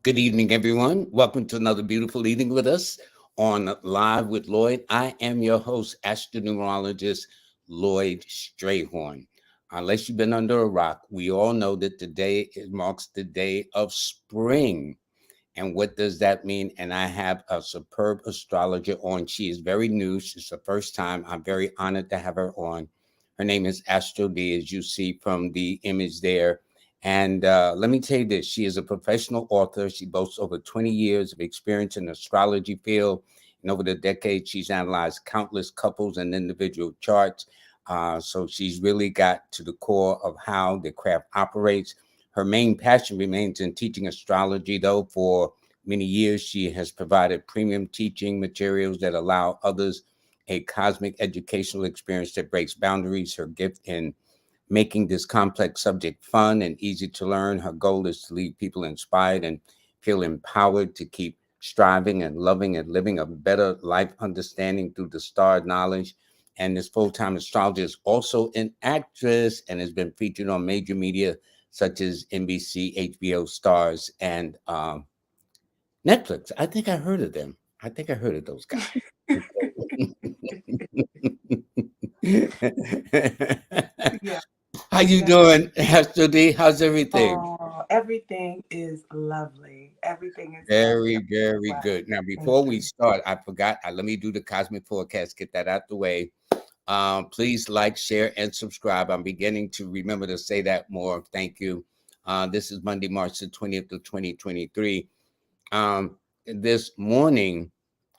Good evening, everyone. Welcome to another beautiful evening with us on Live with Lloyd. I am your host, astronumerologist Lloyd Strayhorn. Unless you've been under a rock, we all know that today marks the day of spring. And what does that mean? And I have a superb astrologer on. She is very new. She's the first time. I'm very honored to have her on. Her name is AstroDee, as you see from the image there. And let me tell you this, she is a professional author. She boasts over 20 years of experience in the astrology field. And over the decades, she's analyzed countless couples and individual charts. So she's really got to the core of how the craft operates. Her main passion remains in teaching astrology, though. For many years, she has provided premium teaching materials that allow others a cosmic educational experience that breaks boundaries. Her gift in making this complex subject fun and easy to learn. Her goal is to leave people inspired and feel empowered to keep striving and loving and living a better life understanding through the star knowledge. And this full-time astrologer is also an actress and has been featured on major media such as NBC, HBO, Stars, and Netflix. I think I heard of them. I think I heard of those guys. Yeah, How you yeah. doing, Astro D? How's everything? Oh, everything is lovely. Everything is lovely. Very, I'm so very glad. good. Now, Thank before we you. start, I forgot. Let me do the cosmic forecast. Get that out the way. Please like, share, and subscribe. I'm beginning to remember to say that more. Thank you. This is Monday, March the 20th of 2023. This morning,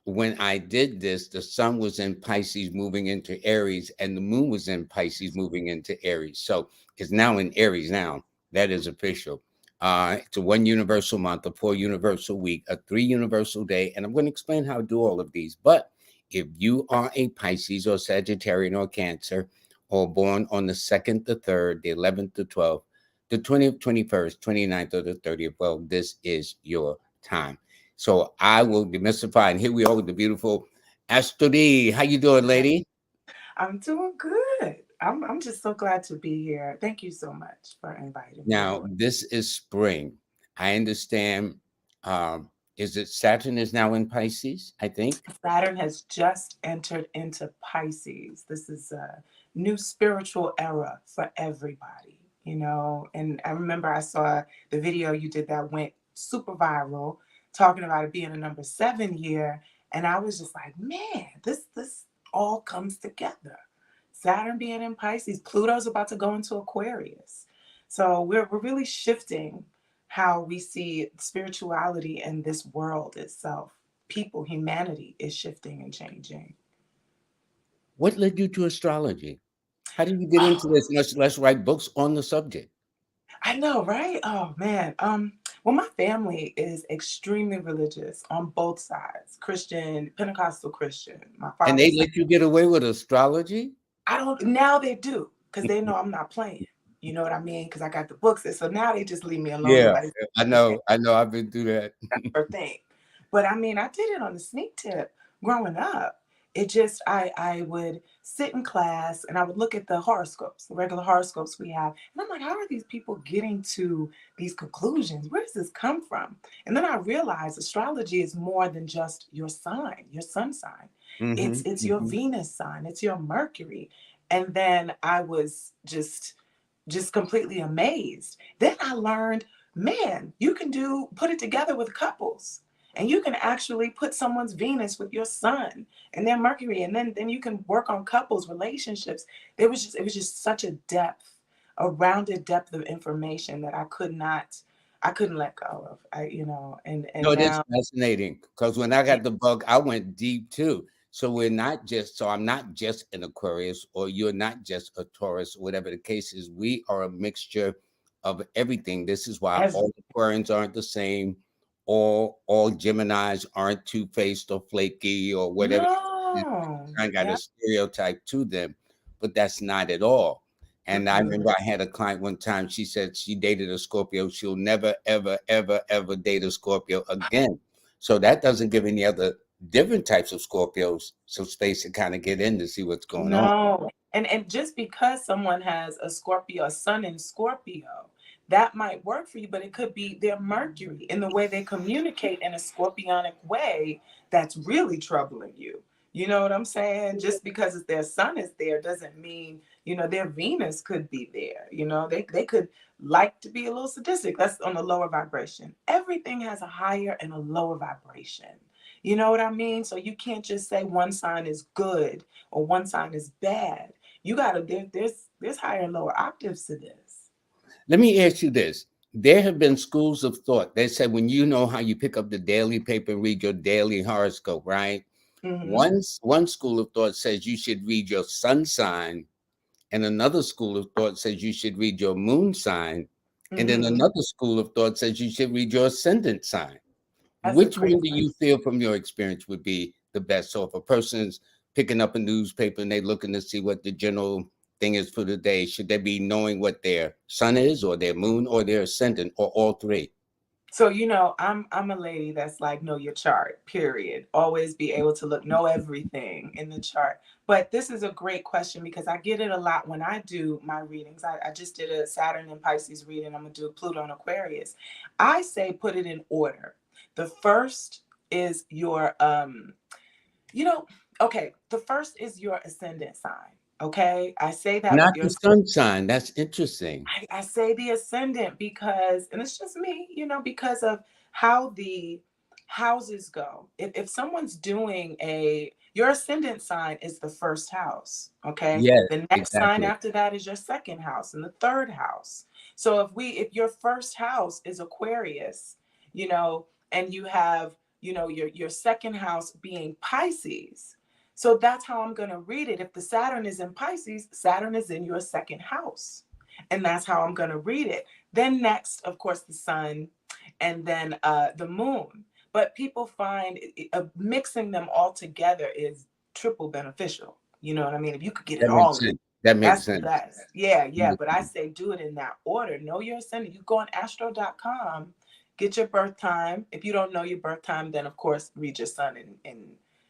when I did this, the sun was in Pisces moving into Aries, and the moon was in Pisces moving into Aries. So it's now in Aries now. That is official. It's a one universal month, a four universal week, a three universal day. And I'm going to explain how to do all of these. But if you are a Pisces or Sagittarian or Cancer, or born on the 2nd, the 3rd, the 11th, the 12th, the 20th, 21st, 29th, or the 30th, well, this is your time. So I will demystify, and here we are with the beautiful AstroDee. How you doing, lady? I'm doing good. I'm just so glad to be here. Thank you so much for inviting me, Now, Lord. this is spring. I understand. Is it Saturn is now in Pisces, I think? Saturn has just entered into Pisces. This is a new spiritual era for everybody, And I remember I saw the video you did that went super viral, talking about it being a number 7 year, and I was just like, man, this all comes together. Saturn being in Pisces, Pluto's about to go into Aquarius, so we're really shifting how we see spirituality in this world itself. People, humanity is shifting and changing. What led you to astrology? How did you get into Oh, this? Let's write books on the subject. I know, right? Oh man. Well, my family is extremely religious on both sides. Christian, Pentecostal Christian. My And they father's side. let you get away with astrology? I don't now they do, because they know I'm not playing. You know what I mean? Because I got the books. And so now they just leave me alone. Yeah, Nobody's I okay, know. I know. I've been through that. that's her thing. But I mean, I did it on the sneak tip growing up. It just I would sit in class and I would look at the horoscopes, the regular horoscopes we have, and I'm like, how are these people getting to these conclusions? Where does this come from? And then I realized astrology is more than just your sign, your sun sign. Hmm. It's your Hmm. Venus sign, it's your Mercury. And then I was just completely amazed. Then I learned, man, you can put it together with couples. And you can actually put someone's Venus with your sun and their Mercury, and then you can work on couples, relationships. It was just such a depth, a rounded depth of information that I couldn't let go of. No, And it is now fascinating because when I got the bug, I went deep too. So we're not just, so I'm not just an Aquarius or you're not just a Taurus, whatever the case is. We are a mixture of everything. This is why every all Aquarians aren't the same. All Geminis aren't two-faced or flaky or whatever. no, I got a yeah, stereotype to them, but that's not at all. And I mm-mm. remember I had a client one time. She said she dated a Scorpio. She'll never, ever, ever, ever date a Scorpio again. So that doesn't give any other different types of Scorpios some space to kind of get in to see what's going on. No. And just because someone has a Scorpio, a sun in Scorpio, that might work for you, but it could be their Mercury in the way they communicate in a scorpionic way that's really troubling you. You know what I'm saying? Just because their sun is there doesn't mean, their Venus could be there. They could like to be a little sadistic. That's on a lower vibration. Everything has a higher and a lower vibration. You know what I mean? So you can't just say one sign is good or one sign is bad. You gotta there's higher and lower octaves to this. Let me ask you this. There have been schools of thought. They said when you know how you pick up the daily paper and read your daily horoscope, right? Mm-hmm. One school of thought says you should read your sun sign, and another school of thought says you should read your moon sign, and then Mm-hmm. another school of thought says you should read your ascendant sign. That's a Which great one do you question. feel from your experience would be the best? So if a person's picking up a newspaper and they're looking to see what the general thing is for the day, should they be knowing what their sun is or their moon or their ascendant or all three? So I'm a lady that's like know your chart, period. Always be able to know everything in the chart. But this is a great question because I get it a lot when I do my readings. I just did a Saturn and Pisces reading. I'm gonna do Pluto and Aquarius. I say put it in order. The first is your you know, okay, the first is your ascendant sign. Okay. I say that with Not your the sun sign. That's interesting. I say the ascendant because, and it's just me, because of how the houses go. If someone's doing your ascendant sign is the first house, okay? Yes, The next sign exactly. after that is your second house and the third house. So if your first house is Aquarius, you know, and you have, your second house being Pisces. So that's how I'm going to read it. If the Saturn is in Pisces, Saturn is in your second house. And that's how I'm going to read it. Then next, of course, the sun and then the moon. But people find mixing them all together is triple beneficial. You know what I mean? If you could get it That makes all in, sense. That makes that's the sense. best. Yeah, yeah. But I say do it in that order. Know your ascendant. You go on astro.com, get your birth time. If you don't know your birth time, then of course read your sun and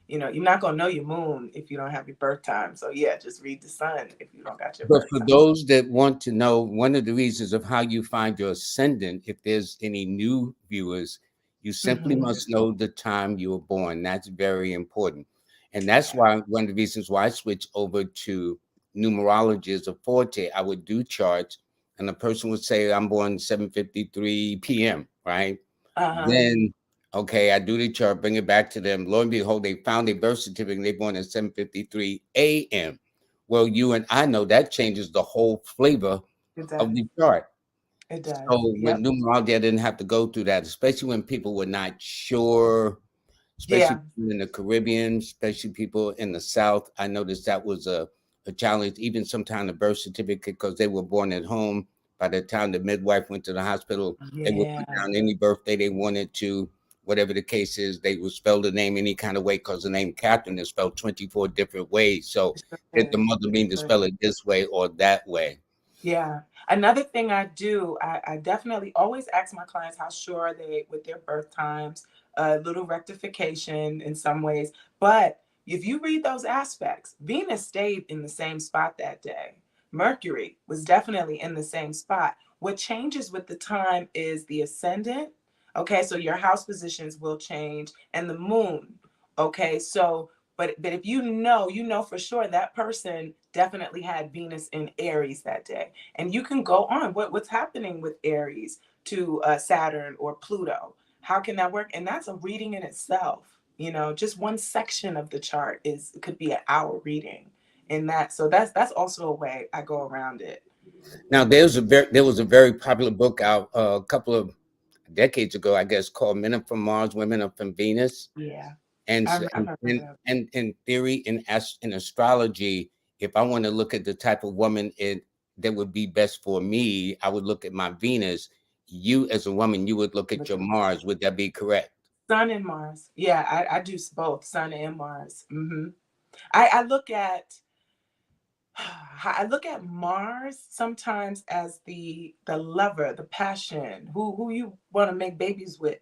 you're not gonna know your moon if you don't have your birth time. So yeah, just read the sun if you don't got your But birth for time. those that want to know, one of the reasons of how you find your ascendant, if there's any new viewers, you simply Hmm. must know the time you were born. That's very important. And that's why one of the reasons why I switched over to numerology as a forte. I would do charts, and a person would say, I'm born 7:53 p.m., right? Uh-huh. Then, okay, I do the chart, bring it back to them. Lo and behold, they found a birth certificate and they born at 7:53 a.m. Well, you and I know that changes the whole flavor It of does. the chart. It does. So with Yep. numerology, I didn't have to go through that, especially when people were not sure, especially Yeah. people in the Caribbean, especially people in the South. I noticed that was a challenge, even sometimes the birth certificate, because they were born at home. By the time the midwife went to the hospital, they would put Yeah. down any birthday they wanted to, whatever the case is. They would spell the name any kind of way because the name Catherine is spelled 24 different ways. So It sure did the is. mother It mean to sure spell is. it this way or that way? Yeah. Another thing I do, I definitely always ask my clients how sure are they with their birth times, a little rectification in some ways. But if you read those aspects, Venus stayed in the same spot that day. Mercury was definitely in the same spot. What changes with the time is the ascendant. Okay, so your house positions will change and the moon. Okay, so but if you know for sure that person definitely had Venus in Aries that day. And you can go on what's happening with Aries to Saturn or Pluto. How can that work? And that's a reading in itself. Just one section of the chart could be an hour reading in that. So that's also a way I go around it. Now, there was a very popular book out a couple of decades ago, I guess, called "Men Are from Mars, Women Are from Venus." Yeah, And I so, remember that. and in theory, in astrology, if I want to look at the type of woman that would be best for me, I would look at my Venus. You, as a woman, you would look at Look your at Mars. Would that be correct? Sun and Mars. Yeah, I do both Sun and Mars. I look at I look at Mars sometimes as the lover, the passion, who you want to make babies with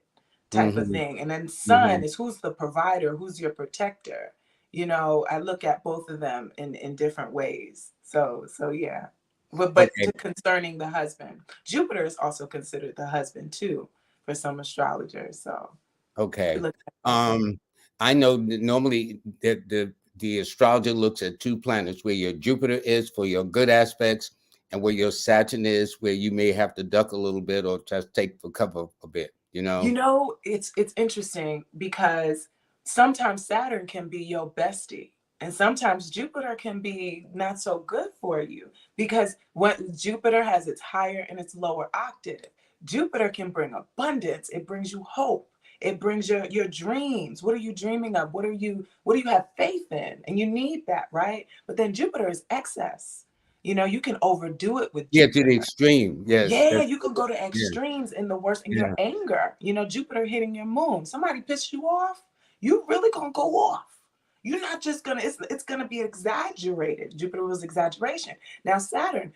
type of Hmm. thing. And then Hmm. Sun is who's the provider, who's your protector. I look at both of them in different ways. So yeah. but Okay. concerning the husband. Jupiter is also considered the husband too for some astrologers. So we Okay. look at it that way. Um, I know that normally the astrologer looks at two planets where your Jupiter is for your good aspects and where your Saturn is where you may have to duck a little bit or just take for cover a bit, you You know? know, it's interesting because sometimes Saturn can be your bestie, and sometimes Jupiter can be not so good for you because what Jupiter has its higher and its lower octave. Jupiter can bring abundance. It brings you hope. It brings your dreams. What are you dreaming of? What do you have faith in? And you need that, right? But then Jupiter is excess. You know, you can overdo it with Yeah, to the Jupiter. extreme. Yes. Yeah, That's you can go to yeah. extremes in the worst in your Yeah. anger. You know, Jupiter hitting your moon. Somebody pissed you off, you really gonna go off. You're not just gonna, it's gonna be exaggerated. Jupiter was exaggeration. Now Saturn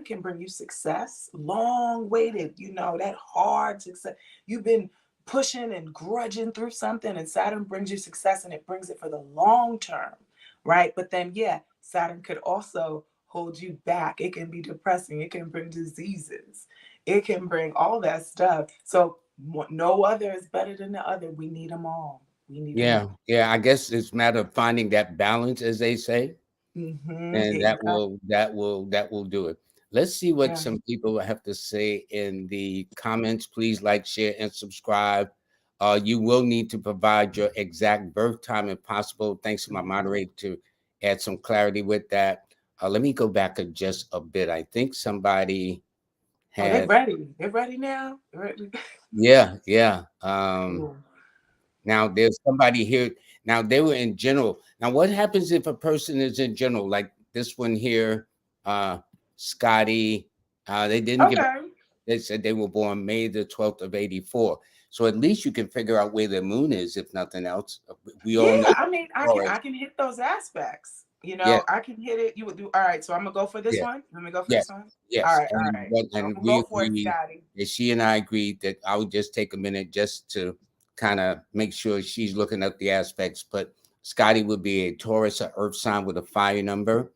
can bring you success, long waited, you know, that hard success. You've been pushing and grudging through something, and Saturn brings you success and it brings it for the long term, right? But then yeah, Saturn could also hold you back. It can be depressing. It can bring diseases. It can bring all that stuff. So no other is better than the other. We need them all. We need them Yeah. all. Yeah. I guess it's a matter of finding that balance, as they say. And Exactly. that will do it. Let's see what Yeah. some people have to say in the comments. Please like, share, and subscribe. You will need to provide your exact birth time if possible. Thanks to my moderator to add some clarity with that. Let me go back just a bit. I think somebody Oh, they're had, ready. They're ready now. They're ready. yeah, yeah. Cool. Now there's somebody here. Now they were in general. Now what happens if a person is in general, like this one here, uh, Scotty? They didn't give. Okay. They said they were born May the 12th of 84. So at least you can figure out where the moon is, if nothing else. We Yeah, all know I mean, I Taurus. can hit those aspects. You Yeah, know, I can hit it. You would do all right. So I'm gonna go for this yeah, one. Let me go for yes, this one. yes. All right. So I'm And gonna we go for it, agreed Scotty. that she and I agreed that I would just take a minute just to kind of make sure she's looking at the aspects. But Scotty would be a Taurus, an earth sign with a fire number.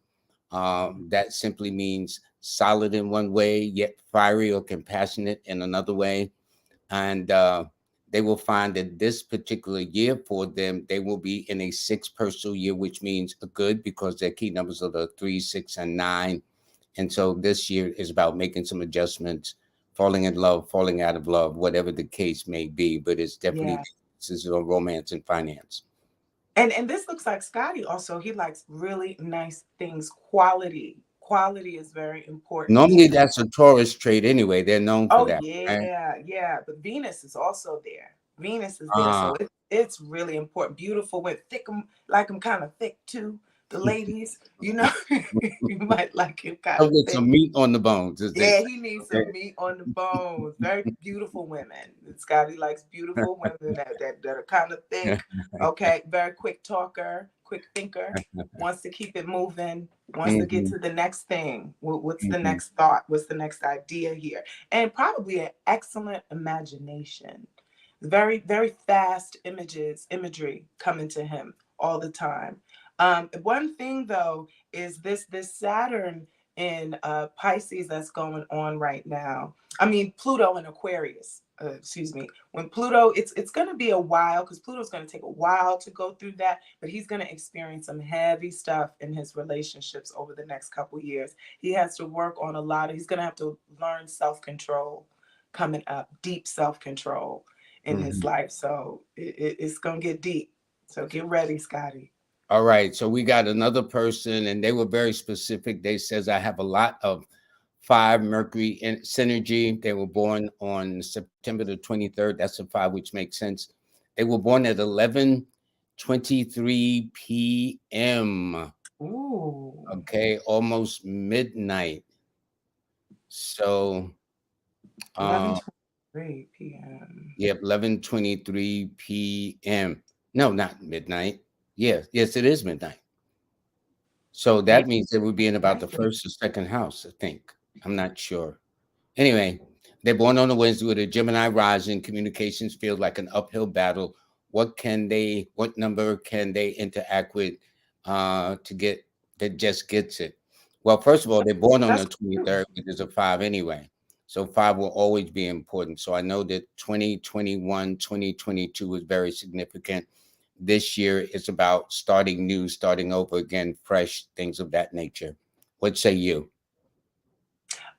That simply means solid in one way, yet fiery or compassionate in another way. And they will find that this particular year for them, they will be in a six personal year, which means a good because their key numbers are the 3, 6, and 9. And so this year is about making some adjustments, falling in love, falling out of love, whatever the case may be. But it's definitely Yeah. this is on romance and finance. And this looks like Scotty also. He likes really nice things. Quality. Quality is very important Normally, to him. that's a Taurus trait anyway. They're known for Oh that. Right? yeah, yeah. But Venus is also there. Venus is there, Uh, so it's really important. Beautiful with thick, like him kind of thick too. The ladies, you know, you might like him kind I'll of get thick. some meat on the bones, as they Yeah, say. he needs Okay. some meat on the bones. Very beautiful women. Scotty likes beautiful women that are kind of thick. Okay, very quick talker, quick thinker. Wants to keep it moving. Wants to get Mhm, to the next thing. What's the mhm. next thought? What's the next idea here? And probably an excellent imagination. Very fast imagery coming to him all the time. One thing though is this Saturn in Pisces that's going on right now. I mean Pluto in Aquarius. Excuse me. When Pluto, it's going to be a while because Pluto's going to take a while to go through that, but he's going to experience some heavy stuff in his relationships over the next couple years. He has to work on a lot. He's going to have to learn self control coming up, deep self control in his Mhm. life. So it's going to get deep. So get ready, Scotty. All right. So we got another person, and they were very specific. They says I have a lot of 5 Mercury in synergy. They were born on September the 23rd. That's a 5, which makes sense. They were born at 11:23 p.m. Ooh, Okay, almost midnight. So, uh, 11:23 p.m. yep, 11:23 p.m. No, not midnight. Yes, it is midnight. So Yeah, that means it would be in about right the there. first or second house, I think. I'm not sure. Anyway, they're born on a Wednesday with a Gemini rising. Communications feels like an uphill battle. What number can they interact with to get that just gets it? Well, first of all, they're born on the That's true. 23rd, which is a 5 anyway. So 5 will always be important. So I know that 2021, 2022 was very significant. This year is about starting new, starting over again, fresh, things of that nature. What say you?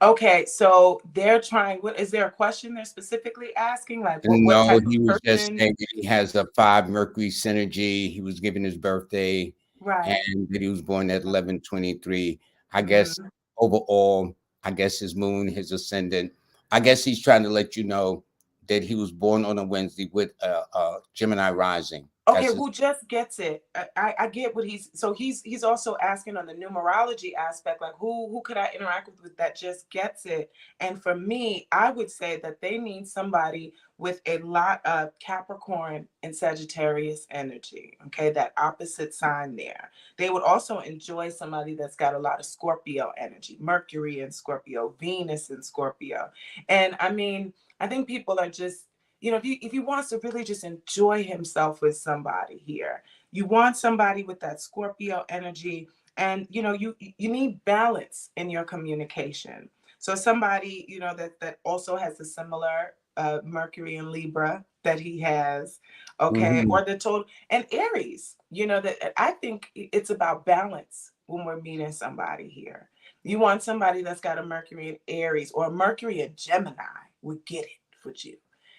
Okay, so they're trying. What is there a question they're specifically asking? Like, what No, type of he was just person? saying that he has a 5 Mercury synergy. He was given his birthday Right. and that he was born at 11/23. I guess Mhm. overall, I guess his moon, his ascendant. I guess he's trying to let you know that he was born on a Wednesday with a Gemini rising. Okay, That's his. who just gets it? I get what he's also asking on the numerology aspect, like who could I interact with that just gets it? And for me, I would say that they need somebody with a lot of Capricorn and Sagittarius energy. Okay, that opposite sign there. They would also enjoy somebody that's got a lot of Scorpio energy, Mercury in Scorpio, Venus in Scorpio. And I mean, I think people are just, if he wants to really just enjoy himself with somebody here, you want somebody with that Scorpio energy, and you need balance in your communication. So somebody that also has a similar Mercury and Libra that he has, okay, Mhm. or the total and Aries. That I think it's about balance when we're meeting somebody here. You want somebody that's got a Mercury in Aries or a Mercury in Gemini would get it for you.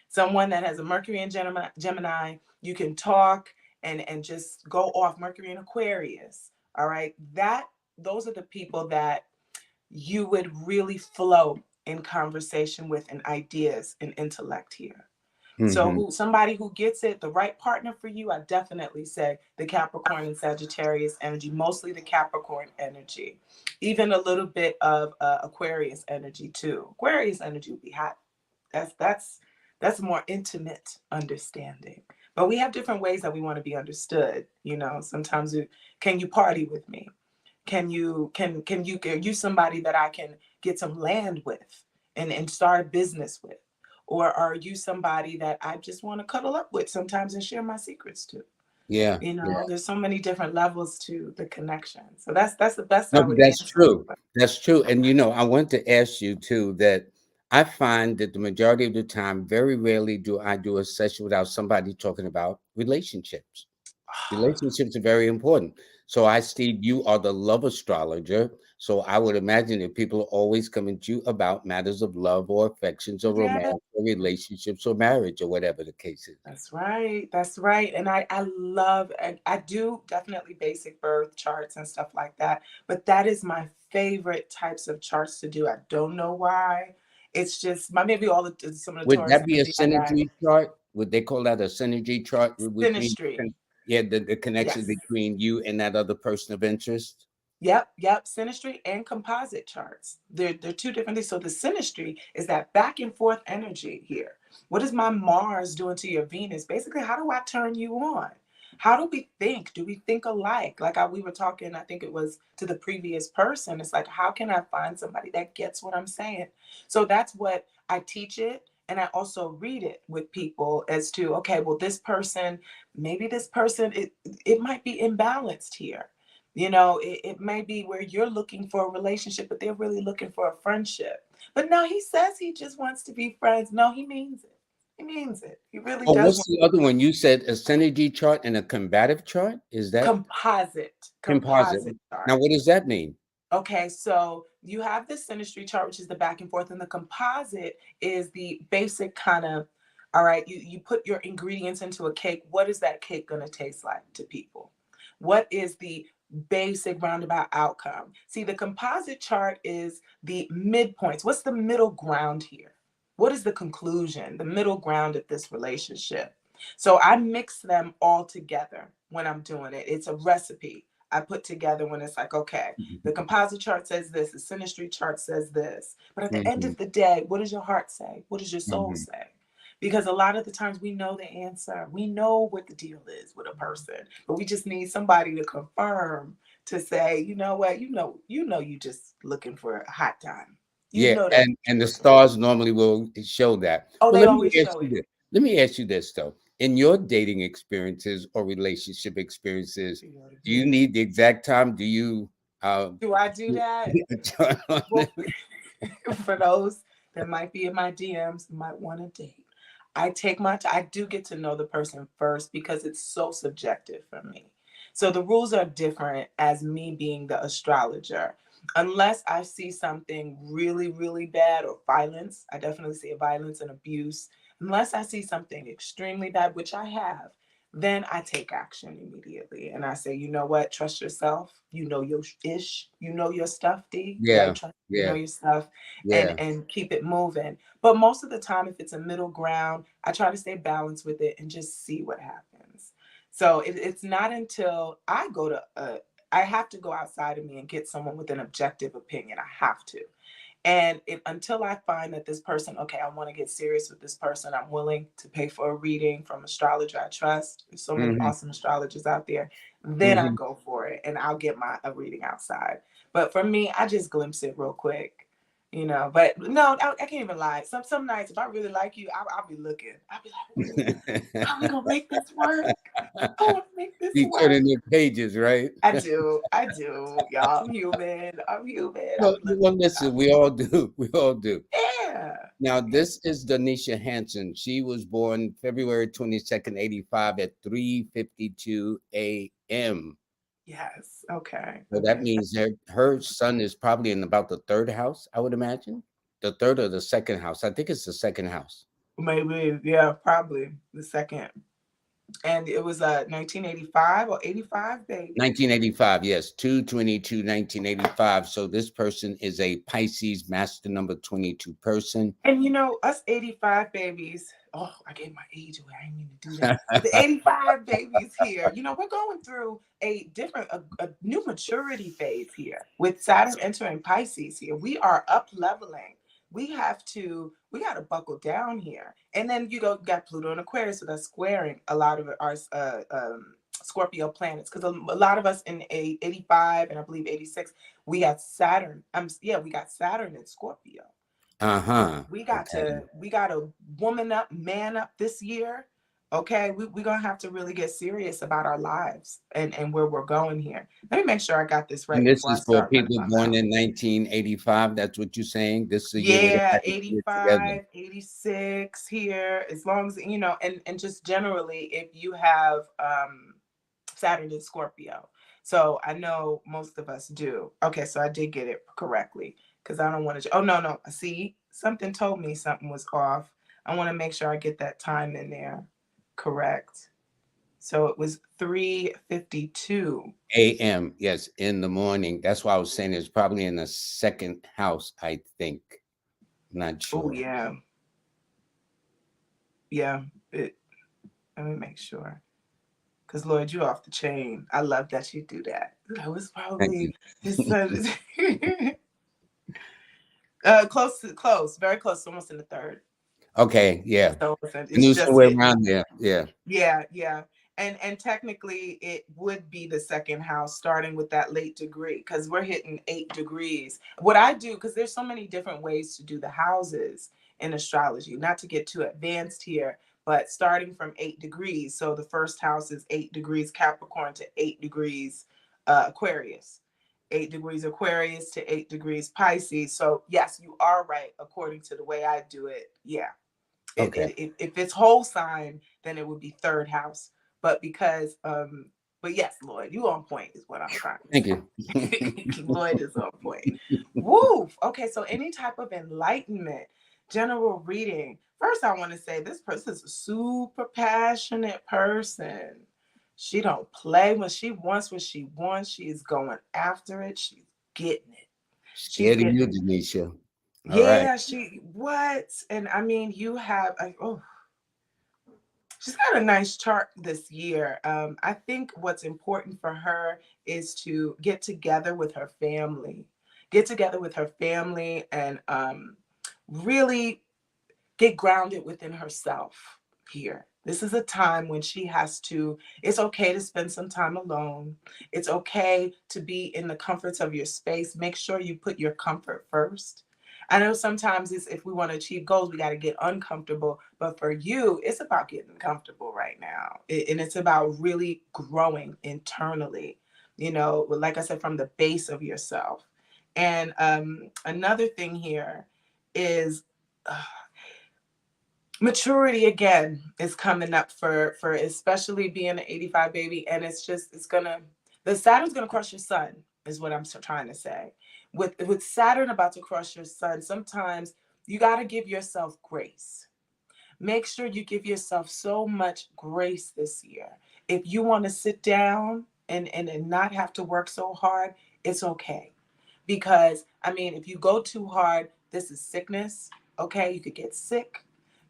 Someone that has a Mercury in Gemini, you can talk and just go off. Mercury in Aquarius. All right. Those are the people that you would really flow in conversation with and ideas and intellect here. So Mhm. somebody who gets it, the right partner for you, I definitely say the Capricorn and Sagittarius energy, mostly the Capricorn energy, even a little bit of Aquarius energy too. Aquarius energy would be hot. That's more intimate understanding. But we have different ways that we want to be understood. Sometimes can you party with me? Are you somebody that I can get some land with and start a business with? Or are you somebody that I just want to cuddle up with sometimes and share my secrets to? Yeah. Yeah. There's so many different levels to the connection. So that's the best No, I but would that's answer. true. That's true. And I want to ask you too that I find that the majority of the time, very rarely do I do a session without somebody talking about relationships. Relationships are very important. So I see you are the love astrologer. So I would imagine that people are always coming to you about matters of love or affections or Yeah. romance or relationships or marriage or whatever the case is. That's right. That's right. And I love, I do definitely basic birth charts and stuff like that. But that is my favorite types of charts to do. I don't know why. It's just maybe some of the Would Taurus that be a energy I got. synergy chart? Would they call that a synergy chart between, Synastry. yeah, the connection Yes. between you and that other person of interest? Yep. Synastry and composite charts. They're two different things. So the synastry is that back and forth energy here. What is my Mars doing to your Venus? Basically, how do I turn you on? How do we think? Do we think alike? Like we were talking, I think it was to the previous person. It's like, how can I find somebody that gets what I'm saying? So that's what I teach it. And I also read it with people as to, okay, well, maybe this person, it might be imbalanced here. It may be where you're looking for a relationship, but they're really looking for a friendship. But no, he says he just wants to be friends. No, he means it. He means it. He really Oh, does what's want the other one? You said a synergy chart and a combative chart? Is that composite composite? Now, chart. what does that mean? Okay, so you have the synastry chart, which is the back and forth, and the composite is the basic kind of, all right, you put your ingredients into a cake. What is that cake going to taste like to people? What is the basic roundabout outcome? See, the composite chart is the midpoints. What's the middle ground here? What is the conclusion, the middle ground of this relationship? So I mix them all together when I'm doing it. It's a recipe I put together when it's like, okay, the composite chart says this, the synastry chart says this. But at the end Mhm, of the day, what does your heart say? What does your soul mhm. say? Because a lot of the times we know the answer. We know what the deal is with a person, but we just need somebody to confirm to say, you know what, you just looking for a hot time. You Yeah, know that's and what you're the looking for. stars normally will show that. Oh, Well, they let me always ask show you it. this. Let me ask you this though. In your dating experiences or relationship experiences, do you need the exact time? Do you Do I do that? join on Well, it. for those that might be in my DMs, might want to date. I do get to know the person first because it's so subjective for me. So the rules are different as me being the astrologer. Unless I see something really, really bad or violence, I definitely see a violence and abuse. Unless I see something extremely bad, which I have, then I take action immediately. And I say, you know what? Trust yourself. You know your ish. You know your stuff, D. Yeah, Right? Trust, you know yeah, your stuff, yeah. and keep it moving. But most of the time, if it's a middle ground, I try to stay balanced with it and just see what happens. So it's not until I have to go outside of me and get someone with an objective opinion. I have to. And until I find that this person, okay, I want to get serious with this person, I'm willing to pay for a reading from astrologer I trust. There's so many Hmm. awesome astrologers out there. Then I Hmm. go for it and I'll get a reading outside. But for me, I just glimpse it real quick, you know. But no, I can't even lie. Some nights, if I really like you, I'll be looking. I'll be like, ooh, how we gonna make this work? I want to make this You work. turning the pages, right? I do. I do. Y'all, I'm human. I'm human. I'll Well, be well, looking. listen, we all do. We all do. Yeah. Now, Okay. this is Denisha Hanson. She was born February 22nd, 1985 at 3:52 a.m. Yes. Okay. So that Okay. means her son is probably in about the third house, I would imagine. The third or the second house. I think it's the second house. Maybe. Yeah. Probably the second. And it was 1985 or 85, baby. 1985, yes, 2/22, 1985. So this person is a Pisces master number 22 person. And you know, us 85 babies. Oh, I gave my age away. I didn't mean to do that. The 85 babies here. You know, we're going through a new maturity phase here with Saturn entering Pisces here. We are up leveling. We got to buckle down here. And then got Pluto and Aquarius, so that's squaring a lot of our Scorpio planets. Because a lot of us in 85 and I believe 86, we got Saturn. Yeah, we got Saturn in Scorpio. Uh-huh. Okay. We got to woman up, man up this year. Okay, we're gonna have to really get serious about our lives and where we're going here. Let me make sure I got this right And this before I is for start running people my born mouth. in 1985. That's what you're saying. This is a year where they Yeah, had to get together. 85, 86 here, as long as you know, and just generally if you have Saturn in Scorpio. So I know most of us do. Okay, so I did get it correctly because I don't want to. Oh no, no. See, something told me something was off. I want to make sure I get that time in there correct. So it was 3:52. AM, yes, in the morning. That's why I was saying it's probably in the second house, I think. Not Oh sure. yeah, yeah. It, let me make sure. Because Lord, you off the chain. I love that you do that. That was Thank you. probably his son. Close, very close, almost in the third. Okay, yeah. So I it's knew just somewhere it. around there. Yeah. Yeah, yeah. And technically it would be the second house starting with that late degree because we're hitting 8 degrees. What I do, because there's so many different ways to do the houses in astrology, not to get too advanced here, but starting from 8 degrees. So the first house is 8 degrees Capricorn to 8 degrees Aquarius. 8 degrees Aquarius to 8 degrees Pisces. So yes, you are right according to the way I do it. Yeah, Okay. if it's whole sign, then it would be third house. But because, but yes, Lloyd, you on point is what I'm trying Thank to you. say. Lloyd is on point. Woo. Okay, so any type of enlightenment, general reading. First, I want to say this person is a super passionate person. She don't play when she wants what she wants. She is going after it. She's getting it. She's Scared of you, getting Denisha. All right. yeah, she what? And I mean, you have oh, she's got a nice chart this year. I think what's important for her is to get together with her family, get together with her family, and really get grounded within herself here. This is a time when she has to, it's okay to spend some time alone. It's okay to be in the comforts of your space. Make sure you put your comfort first. I know sometimes it's, if we want to achieve goals, we got to get uncomfortable. But for you, it's about getting comfortable right now. And it's about really growing internally. like I said, from the base of yourself. And another thing here is uh, maturity again is coming up for especially being an 85 baby. And it's gonna, the Saturn's gonna crush your sun, is what I'm trying to say. With Saturn about to crush your sun, sometimes you got to give yourself grace. Make sure you give yourself so much grace this year. If you want to sit down and not have to work so hard, it's okay. Because, I mean, if you go too hard, this is sickness. Okay, you could get sick.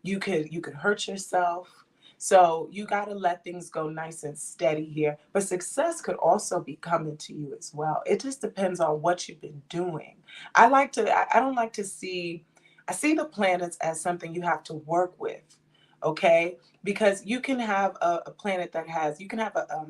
You could hurt yourself. So you got to let things go nice and steady here. But success could also be coming to you as well. It just depends on what you've been doing. I don't like to see, I see the planets as something you have to work with, okay? Because you can have a planet that has, you can have a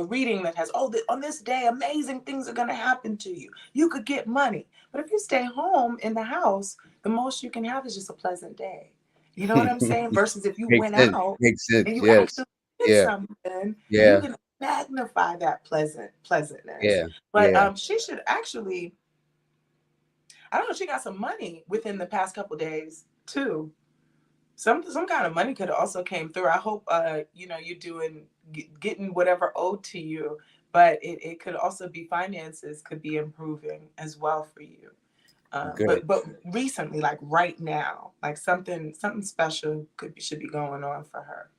reading that has, oh, on this day, amazing things are going to happen to you. You could get money. But if you stay home in the house, the most you can have is just a pleasant day. You know what I'm saying? Versus if you Makes went sense. out Makes and sense. you Yes. actually did Yeah. something, you Yeah. can magnify that pleasantness. Yeah. But Yeah. she should actually, I don't know, she got some money within the past couple days too. Some kind of money could have also came through. I hope you're doing, getting whatever owed to you, but it could also be finances could be improving as well for you. Good. But recently, like right now, like something special should be going on for her.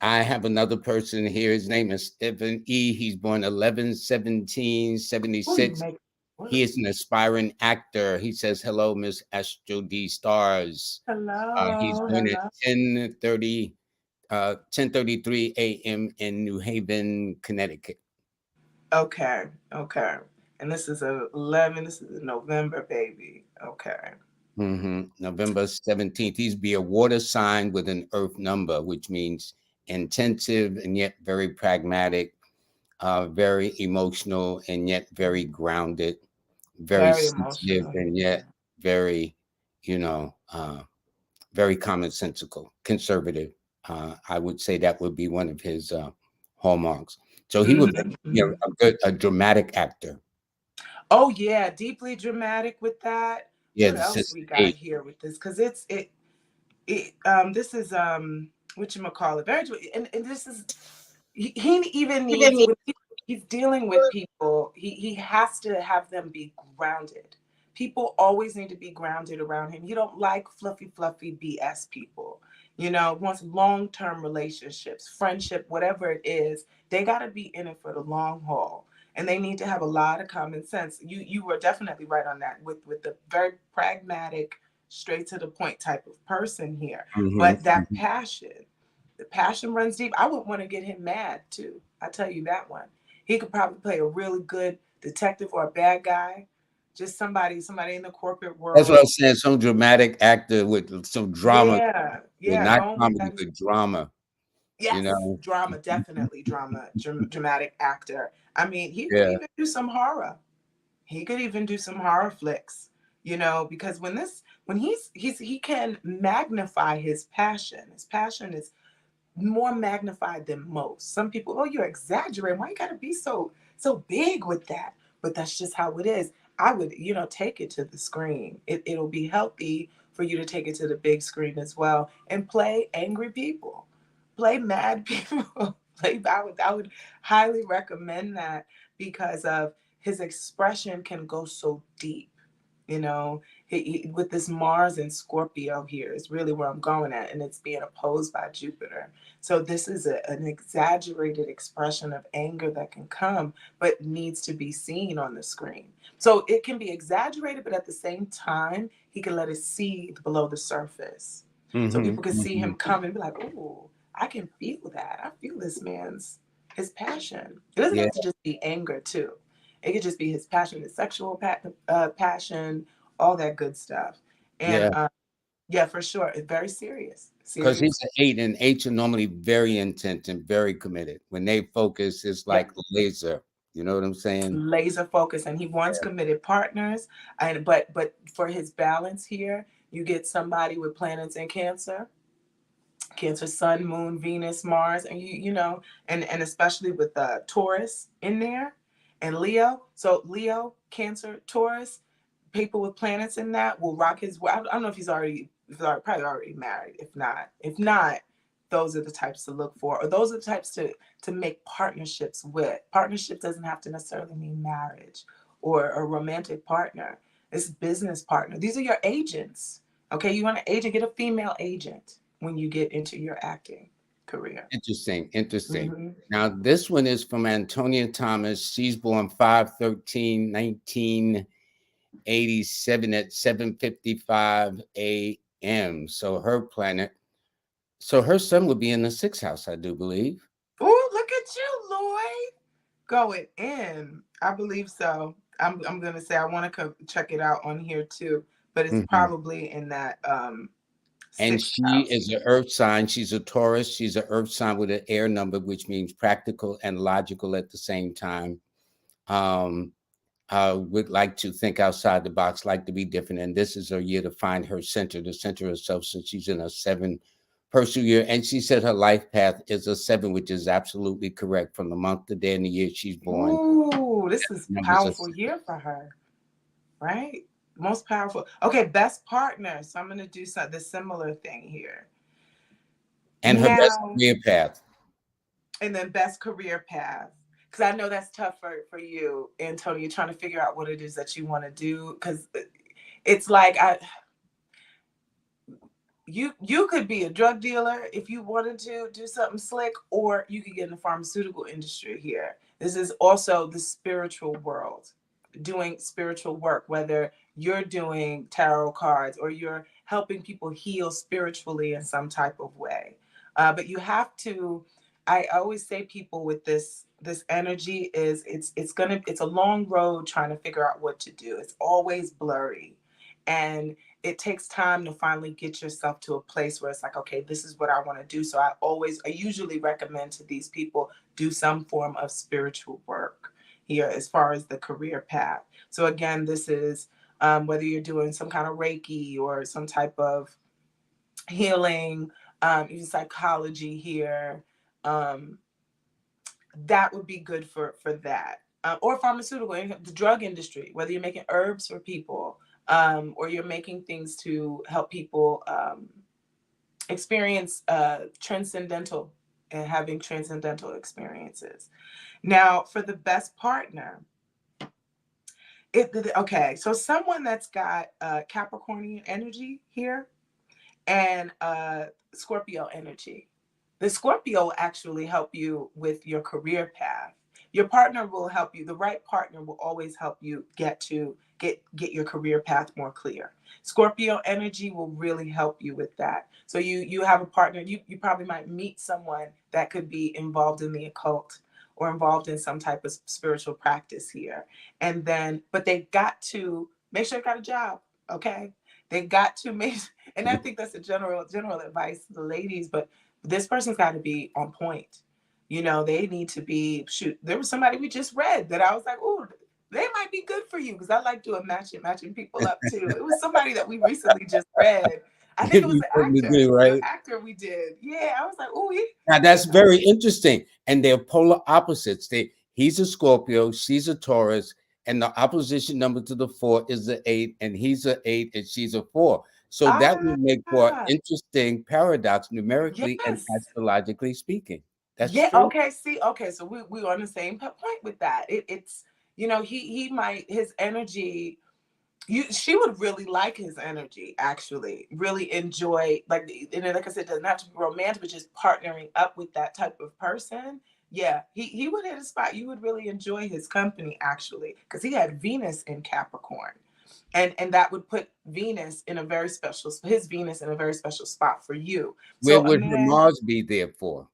I have another person here. His name is Stephen E. He's born 11/17/76. Oh, you make it He work. is an aspiring actor. He says, "Hello, Miss AstroDee Stars." He's Hello, born at hello. 10:33 a.m. in New Haven, Connecticut. Okay, okay. And this is a 11. This is a November baby. Okay. November 17th. He's be a water sign with an earth number, which means intensive and yet very pragmatic, very emotional and yet very grounded, very Very sensitive emotional. and yet very, you know, very commonsensical, conservative. I would say that would be one of his hallmarks. So he would Mhm, be mhm. a dramatic actor. Oh yeah, deeply dramatic with that. Yeah, What this else is we got eight. here with this? Because this is what you call it, very and this is, he even needs, when he's dealing with people, he has to have them be grounded. People always need to be grounded around him. You don't like fluffy BS people. Wants long-term relationships, friendship, whatever it is, they got to be in it for the long haul. And they need to have a lot of common sense. You were definitely right on that with the very pragmatic, straight to the point type of person here. Mm-hmm. But that passion, the passion runs deep. I would want to get him mad too. I tell you that one. He could probably play a really good detective or a bad guy. Just somebody in the corporate That's what I world. was saying. Some dramatic actor with some drama, Yeah, with yeah, not going with comedy, that. but drama. You Yes, know. drama, definitely drama, dramatic actor. I mean, he could Yeah. even do some horror. He could even do some horror flicks, because he can magnify his passion. His passion is more magnified than most. Some people, oh, you're exaggerating. Why you gotta be so big with that? But that's just how it is. I would, take it to the screen. It'll be healthy for you to take it to the big screen as well and play angry people, play mad people. I would highly recommend that because of his expression can go so deep. With this Mars and Scorpio here is really where I'm going at, and it's being opposed by Jupiter. So this is an exaggerated expression of anger that can come, but needs to be seen on the screen. So it can be exaggerated, but at the same time, he can let it seethe below the surface. So Mm-hmm. people can see Mm-hmm. him come and be like, "Oh, I can feel that. I feel this man's his passion." It doesn't Yeah. have to just be anger too. It could just be his passion, his sexual passion, all that good stuff. And Yeah. yeah, for sure, it's very serious, Because he's serious. an eight, and eights are normally very intense and very committed. When they focus, it's Yeah, like laser. You know what I'm saying? laser focus, and he wants committed partners. And but for his balance here, you get somebody with planets in Cancer. Cancer, Sun, Moon, Venus, Mars, and you know, and especially with Taurus in there, and Leo. So Leo, Cancer, Taurus, people with planets in that will rock his. I don't know if probably already married. If not, those are the types to look for, or those are the types to make partnerships with. Partnership doesn't have to necessarily mean marriage or a romantic partner. It's business partner. These are your agents. Okay, you want an agent, get a female agent when you get into your acting career. Interesting, interesting. Mm-hmm. Now, this one is from Antonia Thomas. She's born 5/13/1987 at 7:55 a.m. So her planet, so her sun would be in the sixth house, I do believe. Oh, look at you, Lloyd. Going in. I believe so. I'm gonna say I want to check it out on here too, but it's Mhm. probably in that And sixth she house. is an earth sign. She's a Taurus. She's an earth sign with an air number, which means practical and logical at the same time. Um, would like to think outside the box, like to be different. And this is her year to find her center, to center herself, since she's in a 7 personal year. And she said her life path is a 7, which is absolutely correct. From the month, the day, and the year she's born, Ooh, this is numbers are powerful year for her, right? Most powerful. Okay, best partner. So I'm gonna do the similar thing here. and her best Now, career path. and then best career path. Because I know that's tough for you, Antonio. You're trying to figure out what it is that you want to do. Because it's like you could be a drug dealer if you wanted to do something slick, or you could get in the pharmaceutical industry here. This is also the spiritual world, doing spiritual work, whether you're doing tarot cards or you're helping people heal spiritually in some type of way. But you have to. I always say people with this energy is it's a long road trying to figure out what to do. It's always blurry, and it takes time to finally get yourself to a place where it's like, okay, this is what I want to do. So I usually recommend to these people do some form of spiritual work here as far as the career path. So again, this is whether you're doing some kind of Reiki or some type of healing, even psychology here. Um, that would be good for that. Or pharmaceutical, the drug industry, whether you're making herbs for people, or you're making things to help people experience transcendental and having transcendental experiences. Now, for the best partner, okay, so someone that's got Capricornian energy here and Scorpio energy. The Scorpio will actually help you with your career path. Your partner will help you. The right partner will always help you get your career path more clear. Scorpio energy will really help you with that. So you have a partner. You probably might meet someone that could be involved in the occult or involved in some type of spiritual practice here. And then, but they got to make sure they got a job. Okay, they got to make, and I think that's a general advice to the ladies, but this person's got to be on point. You know, they need to be, shoot. There was somebody we just read that I was like, oh, they might be good for you, because I like doing matching people up too. It was somebody that we recently just read. I think it was You certainly do, the right? actor we did. Yeah, I was like, oh, Now that's very interesting. And they're polar opposites. He's a Scorpio, she's a Taurus, and the opposition number to the 4 is the 8, and he's a 8 and she's a 4. So that would make for ah, interesting paradox numerically and yes. astrologically speaking. That's Yeah, true. okay, see, okay, so we're on the same point with that. It's, you know, he might, his energy, she would really like his energy, actually really enjoy, like, and like I said, it doesn't have to be romantic, but just partnering up with that type of person. Yeah, he would hit a spot. You would really enjoy his company, actually, because he had Venus in Capricorn, and that would put his Venus in a very special spot for you. Where So a would her man, Mars be there for?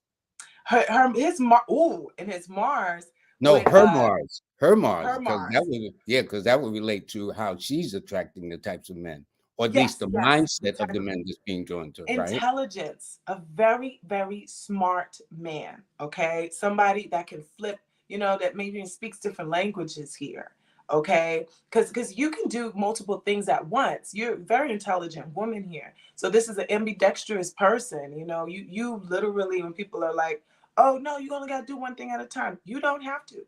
his Mars, ooh, and his Mars No, would her Mars, her because that Mars. would, yeah, because that would relate to how she's attracting the types of men, or at least Yes, the yes, the mindset of type the of men that's being drawn to, right? intelligence, a very, very smart man. Okay, somebody that can flip, that maybe speaks different languages here. Okay, because you can do multiple things at once. You're a very intelligent woman here, so this is an ambidextrous person. You literally, when people are like, oh no, you only got to do one thing at a time, you don't have to.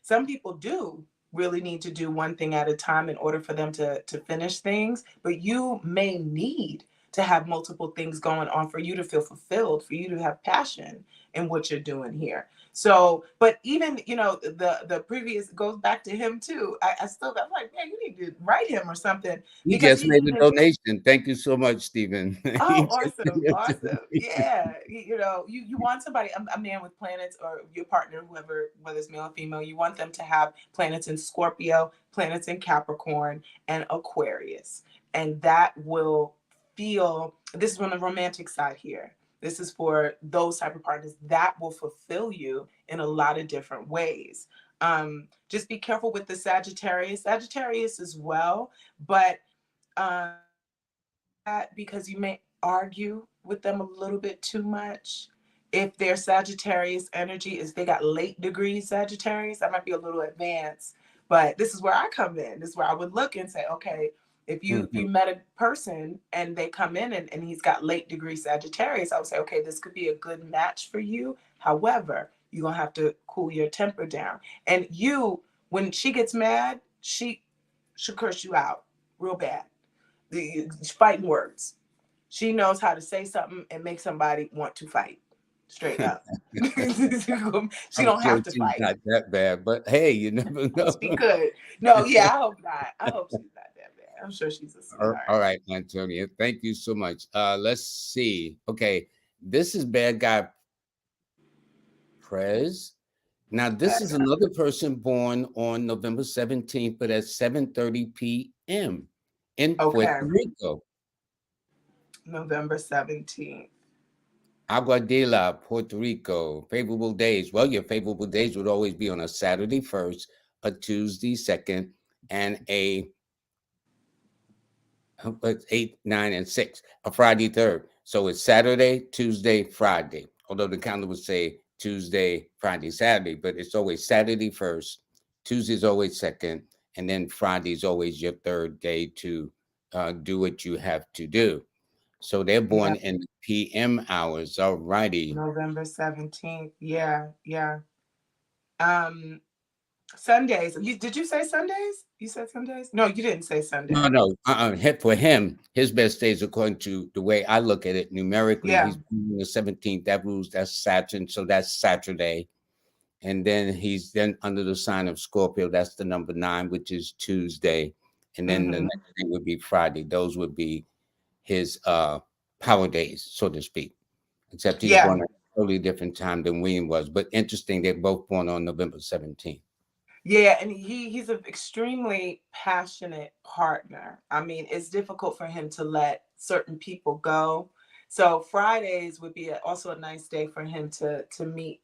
Some people do really need to do one thing at a time in order for them to finish things, but you may need to have multiple things going on for you to feel fulfilled, for you to have passion in what you're doing here. So, but even the previous goes back to him too. I still, I'm like, man, you need to write him or something, He because just he made a even. donation. Thank you so much, Stephen. He Oh, just awesome, made a awesome. donation. Yeah. You want somebody, a man with planets, or your partner, whoever, whether it's male or female, you want them to have planets in Scorpio, planets in Capricorn, and Aquarius. And that will feel, this is from the romantic side here. This is for those type of partners that will fulfill you in a lot of different ways. Just be careful with the Sagittarius as well, but um, that because you may argue with them a little bit too much. If their Sagittarius energy is, they got late degree Sagittarius, that might be a little advanced. But this is where I come in. This is where I would look and say, okay, if you Mhm. met a person and they come in and he's got late degree Sagittarius, I would say, okay, this could be a good match for you. However, you're gonna have to cool your temper down. And when she gets mad, she should curse you out real bad. The fighting words. She knows how to say something and make somebody want to fight. Straight up. She I'm don't sure have to she's fight. not that bad, but hey, you never She know. could. No, yeah, I hope not. I hope she's not that bad. I'm sure she's a All sweetheart. right, Antonia. Thank you so much. Let's see. Okay, this is bad guy Prez. Now, this is another person born on November 17th, but at 7:30 p.m. in Puerto Okay. Rico. November 17th. Aguadilla, Puerto Rico. Favorable days. Well, your favorable days would always be on a Saturday first, a Tuesday second, and a eight, nine, and six, a Friday third. So it's Saturday, Tuesday, Friday. Although the calendar would say Tuesday, Friday, Saturday, but it's always Saturday first, Tuesday's always second, and then Friday's always your third day to do what you have to do. So they're Yeah. born in the PM hours. All righty. November 17th. Yeah, yeah. Um Sundays. Did you say Sundays? You said Sundays? No, you didn't say No, Sunday. no. For him, his best days, according to the way I look at it numerically, Yeah. he's born on the 17th. That rules that's Saturn, so that's Saturday. And then he's then under the sign of Scorpio. That's the number 9, which is Tuesday. And then the Mm-hmm. next day would be Friday. Those would be his power days, so to speak. Except he's Yeah. born at a totally different time than William was. But interesting, they're both born on November 17th. Yeah, and he's an extremely passionate partner. I mean, it's difficult for him to let certain people go. So Fridays would be also a nice day for him to meet,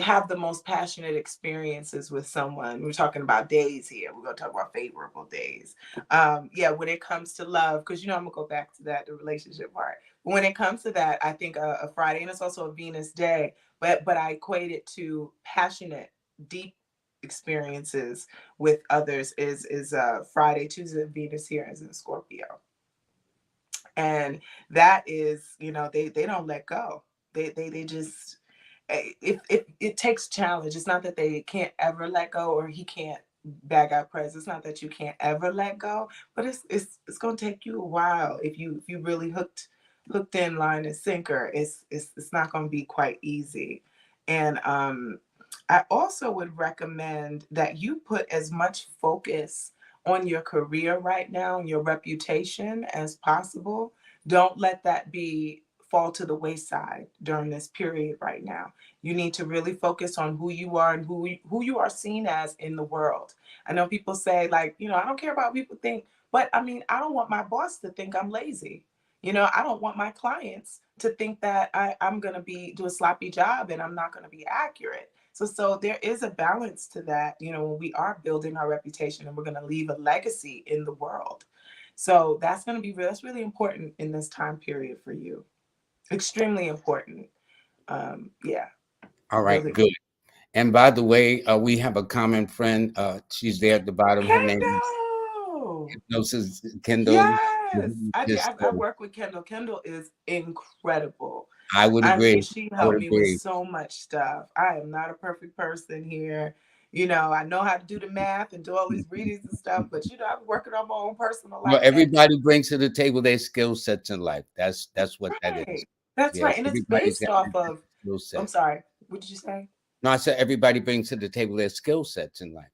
have the most passionate experiences with someone. We're talking about days here. We're gonna talk about favorable days. Yeah, when it comes to love, because I'm gonna go back to that, the relationship part. But when it comes to that, I think a Friday, and it's also a Venus day, but I equate it to passionate, deep experiences with others is Friday. Tuesday, Venus here is in Scorpio, and that is, they don't let go. They just, if it takes challenge. It's not that they can't ever let go, or he can't, bag out press. It's not that you can't ever let go, but it's gonna take you a while. If you really hooked in line and sinker, it's not gonna be quite easy. And I also would recommend that you put as much focus on your career right now and your reputation as possible. Don't let that be fall to the wayside during this period right now. You need to really focus on who you are and who you are seen as in the world. I know people say, like, I don't care about what people think, but I mean, I don't want my boss to think I'm lazy. I don't want my clients to think that I'm going to be do a sloppy job and I'm not going to be accurate. So there is a balance to that, when we are building our reputation and we're going to leave a legacy in the world. So that's really important in this time period for you. Extremely important. Yeah, All right, really. good. And by the way, we have a common friend. She's there at the bottom. Her name is Kendall. Hypnosis Kendall. Yes, I did. Just, I work with Kendall. Kendall is incredible. I would I mean, agree. she I would helped me with agree. so much stuff. I am not a perfect person here. You know, I know how to do the math and do all these readings and stuff, but you know, I'm working on my own personal Well, life. And everybody brings to the table their skill sets in life. That's what that is. right, that's Yeah, right. And it's everybody's based got off a different of, skill I'm set. sorry, what did you say? No, I said everybody brings to the table their skill sets in life.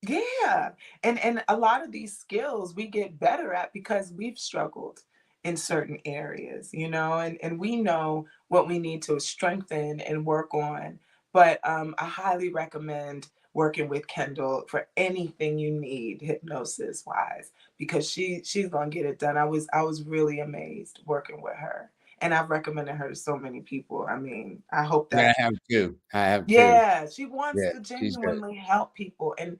Yeah. And a lot of these skills we get better at because we've struggled in certain areas, you know, and we know what we need to strengthen and work on. But I highly recommend working with Kendall for anything you need hypnosis wise because she's gonna get it done. I was really amazed working with her. And I've recommended her to so many people. I mean, I hope Yeah, that I have two. I have two. yeah, she wants Yeah, to she's good. genuinely help people. And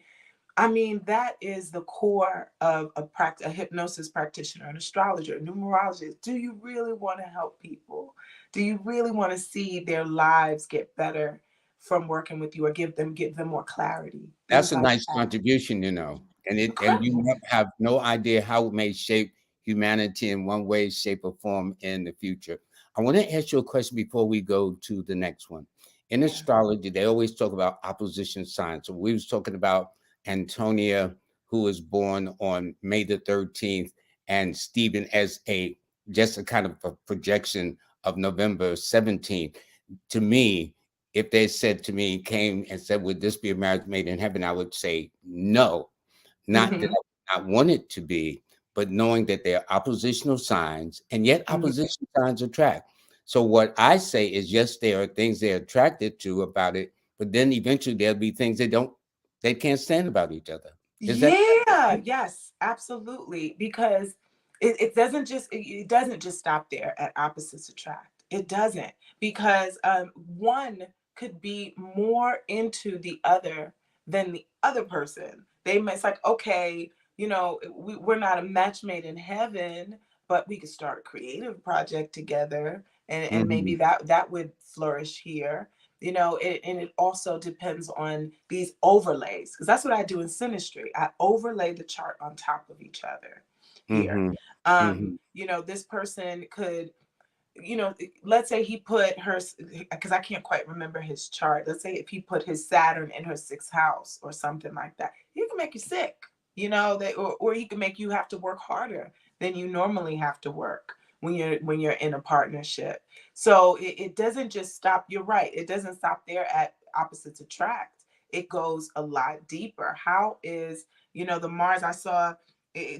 I mean, that is the core of a hypnosis practitioner, an astrologer, a numerologist. Do you really want to help people? Do you really want to see their lives get better from working with you or give them more clarity? That's Things a like nice that. contribution, and you Incredible. have no idea how it may shape humanity in one way, shape, or form in the future. I want to ask you a question before we go to the next one. In Yeah. astrology, they always talk about opposition signs. So we was talking about Antonia, who was born on May the 13th, and Stephen as a just a kind of a projection of November 17th. To me, if they said to me, came and said, "Would this be a marriage made in heaven?" I would say no. Not that Hmm. I would not want it to be, but knowing that there are oppositional signs, and yet Hmm. opposition signs attract. So what I say is, yes, there are things they're attracted to about it, but then eventually there'll be things they can't stand about each other. Is that Yeah, yes, absolutely. Because it doesn't just stop there at opposites attract. It doesn't because one could be more into the other than the other person. It's like okay, we're not a match made in heaven, but we could start a creative project together, and maybe Mhm, that would flourish here. And it also depends on these overlays because that's what I do in synastry. I overlay the chart on top of each other here. mhm, mhm, This person could, let's say he put her, because I can't quite remember his chart. Let's say if he put his Saturn in her sixth house or something like that, he can make you sick, or he can make you have to work harder than you normally have to work when you're in a partnership. So it doesn't just stop. You're right. It doesn't stop there at opposites attract. It goes a lot deeper. How is, the Mars I saw,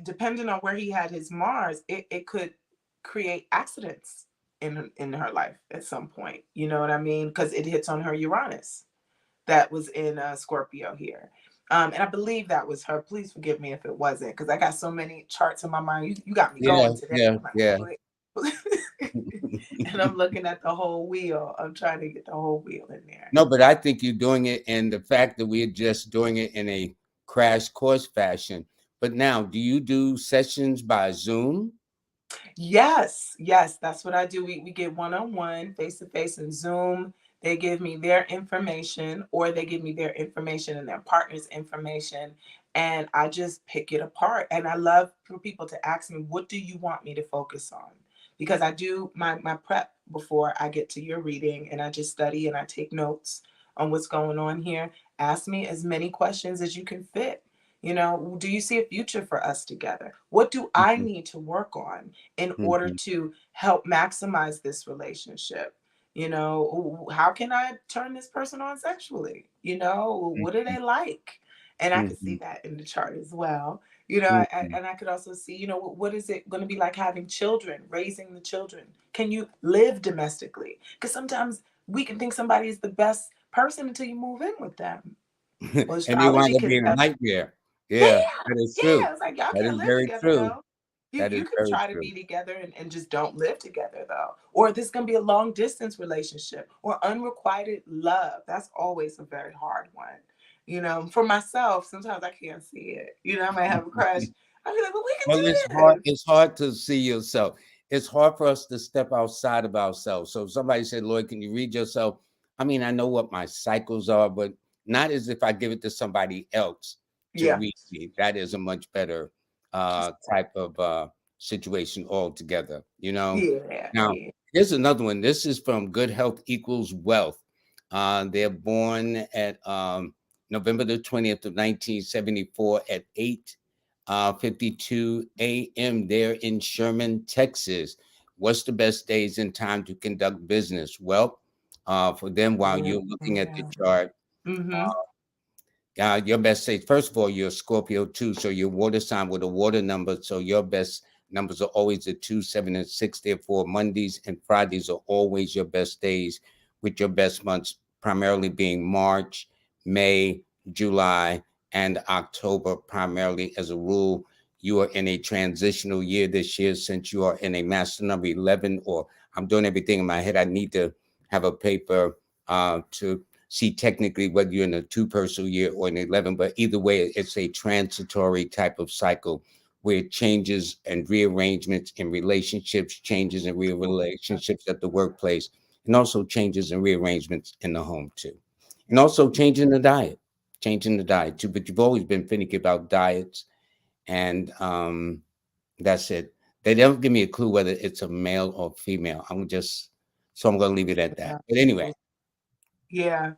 depending on where he had his Mars, it could create accidents in her life at some point. You know what I mean? Because it hits on her Uranus that was in Scorpio here. And I believe that was her. Please forgive me if it wasn't, because I got so many charts in my mind. You got me yeah, going today. yeah, I'm like, yeah. wait. And I'm looking at the whole wheel. I'm trying to get the whole wheel in there. No, but I think you're doing it, and the fact that we're just doing it in a crash course fashion. But now, do you do sessions by Zoom? Yes, yes, that's what I do. We get one on one, face to face, and Zoom. They give me their information, or they give me their information and their partner's information, and I just pick it apart. And I love for people to ask me, "What do you want me to focus on?" Because I do my prep before I get to your reading, and I just study and I take notes on what's going on here. Ask me as many questions as you can fit. Do you see a future for us together? What do I Mhm, need to work on in order mhm, to help maximize this relationship? How can I turn this person on sexually? What do mhm, they like? And I could see mhm, that in the chart as well. mhm. And I could also see, what is it going to be like having children, raising the children? Can you live domestically? Because sometimes we can think somebody is the best person until you move in with them. Well, And they wind astrology up can being a tell you. nightmare. Yeah, Yeah, that is true. yeah. It's like y'all That can't is live very together true. though. You That is you can very try to true. be together and just don't live together though. Or this can be a long distance relationship or unrequited love. That's always a very hard one. For myself, sometimes I can't see it. I might have a crush. I'll be like, well, we can Well, it's do hard. this. It's hard to see yourself. It's hard for us to step outside of ourselves. So if somebody said, "Lloyd, can you read yourself?" I mean, I know what my cycles are, but not as if I give it to somebody else to Yeah. read me. That is a much better type of situation altogether, you know. Yeah. Now, Yeah. here's another one. This is from Good Health Equals Wealth. They're born at November the 20th of 1974 at 8:52 a.m. there in Sherman, Texas. What's the best days and time to conduct business? Well, for them, while you're looking at the Yeah. chart, Mm-hmm. your best days, first of all, you're a Scorpio too, so your water sign with a water number. So your best numbers are always the 2, 7, and 6. Therefore, Mondays and Fridays are always your best days, with your best months primarily being March, May, July, and October, primarily as a rule. You are in a transitional year this year since you are in a master number 11, or I'm doing everything in my head. I need to have a paper to see technically whether you're in a two-person year or an 11, but either way, it's a transitory type of cycle where changes and rearrangements in relationships, changes and relationships at the workplace, and also changes and rearrangements in the home too. And also changing the diet too. But you've always been finicky about diets, and that's it. They don't give me a clue whether it's a male or female. I'm going to leave it at that. But anyway, Yeah.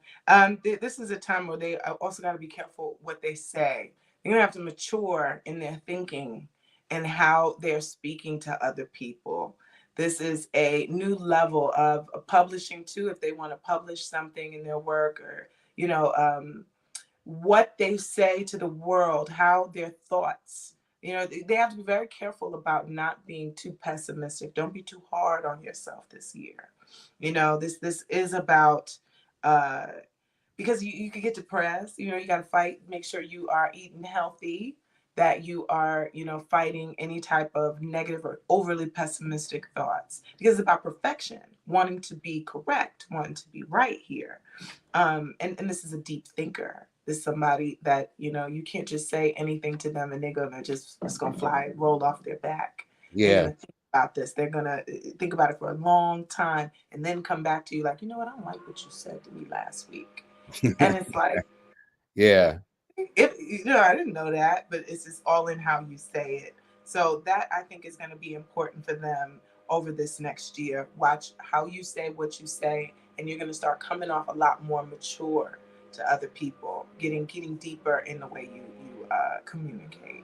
This is a time where they also got to be careful what they say. They're going to have to mature in their thinking and how they're speaking to other people. This is a new level of publishing too, if they want to publish something in their work, or, you know, what they say to the world, how their thoughts, they have to be very careful about not being too pessimistic. Don't be too hard on yourself this year. This is about uh because you could get depressed. You got to fight, make sure you are eating healthy, that you are, fighting any type of negative or overly pessimistic thoughts, because it's about perfection, wanting to be correct, wanting to be right here. And this is a deep thinker. This is somebody that, you can't just say anything to them and they're gonna just it's gonna fly roll off their back. They're yeah. gonna think about this. They're gonna think about it for a long time and then come back to you like, I don't like what you said to me last week. And it's like, Yeah, I didn't know that, but it's just all in how you say it. So that, I think, is going to be important for them over this next year. Watch how you say what you say, and you're going to start coming off a lot more mature to other people, getting deeper in the way you communicate.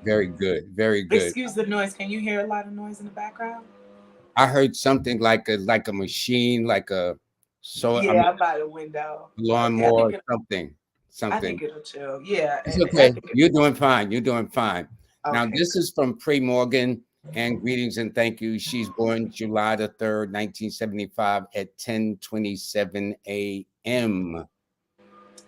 very good, very good. Excuse the noise. Can you hear a lot of noise in the background? I heard something like a machine, like a I mean Yeah, I'm by the window. Okay, I lawnmower, think it, something, I something. think it'll chill. Yeah, It's and I okay. think it, You're doing fine. You're doing fine. Now okay. this is from Pre Morgan, and greetings and thank you. She's born July the 3rd, 1975 at 10:27 a.m.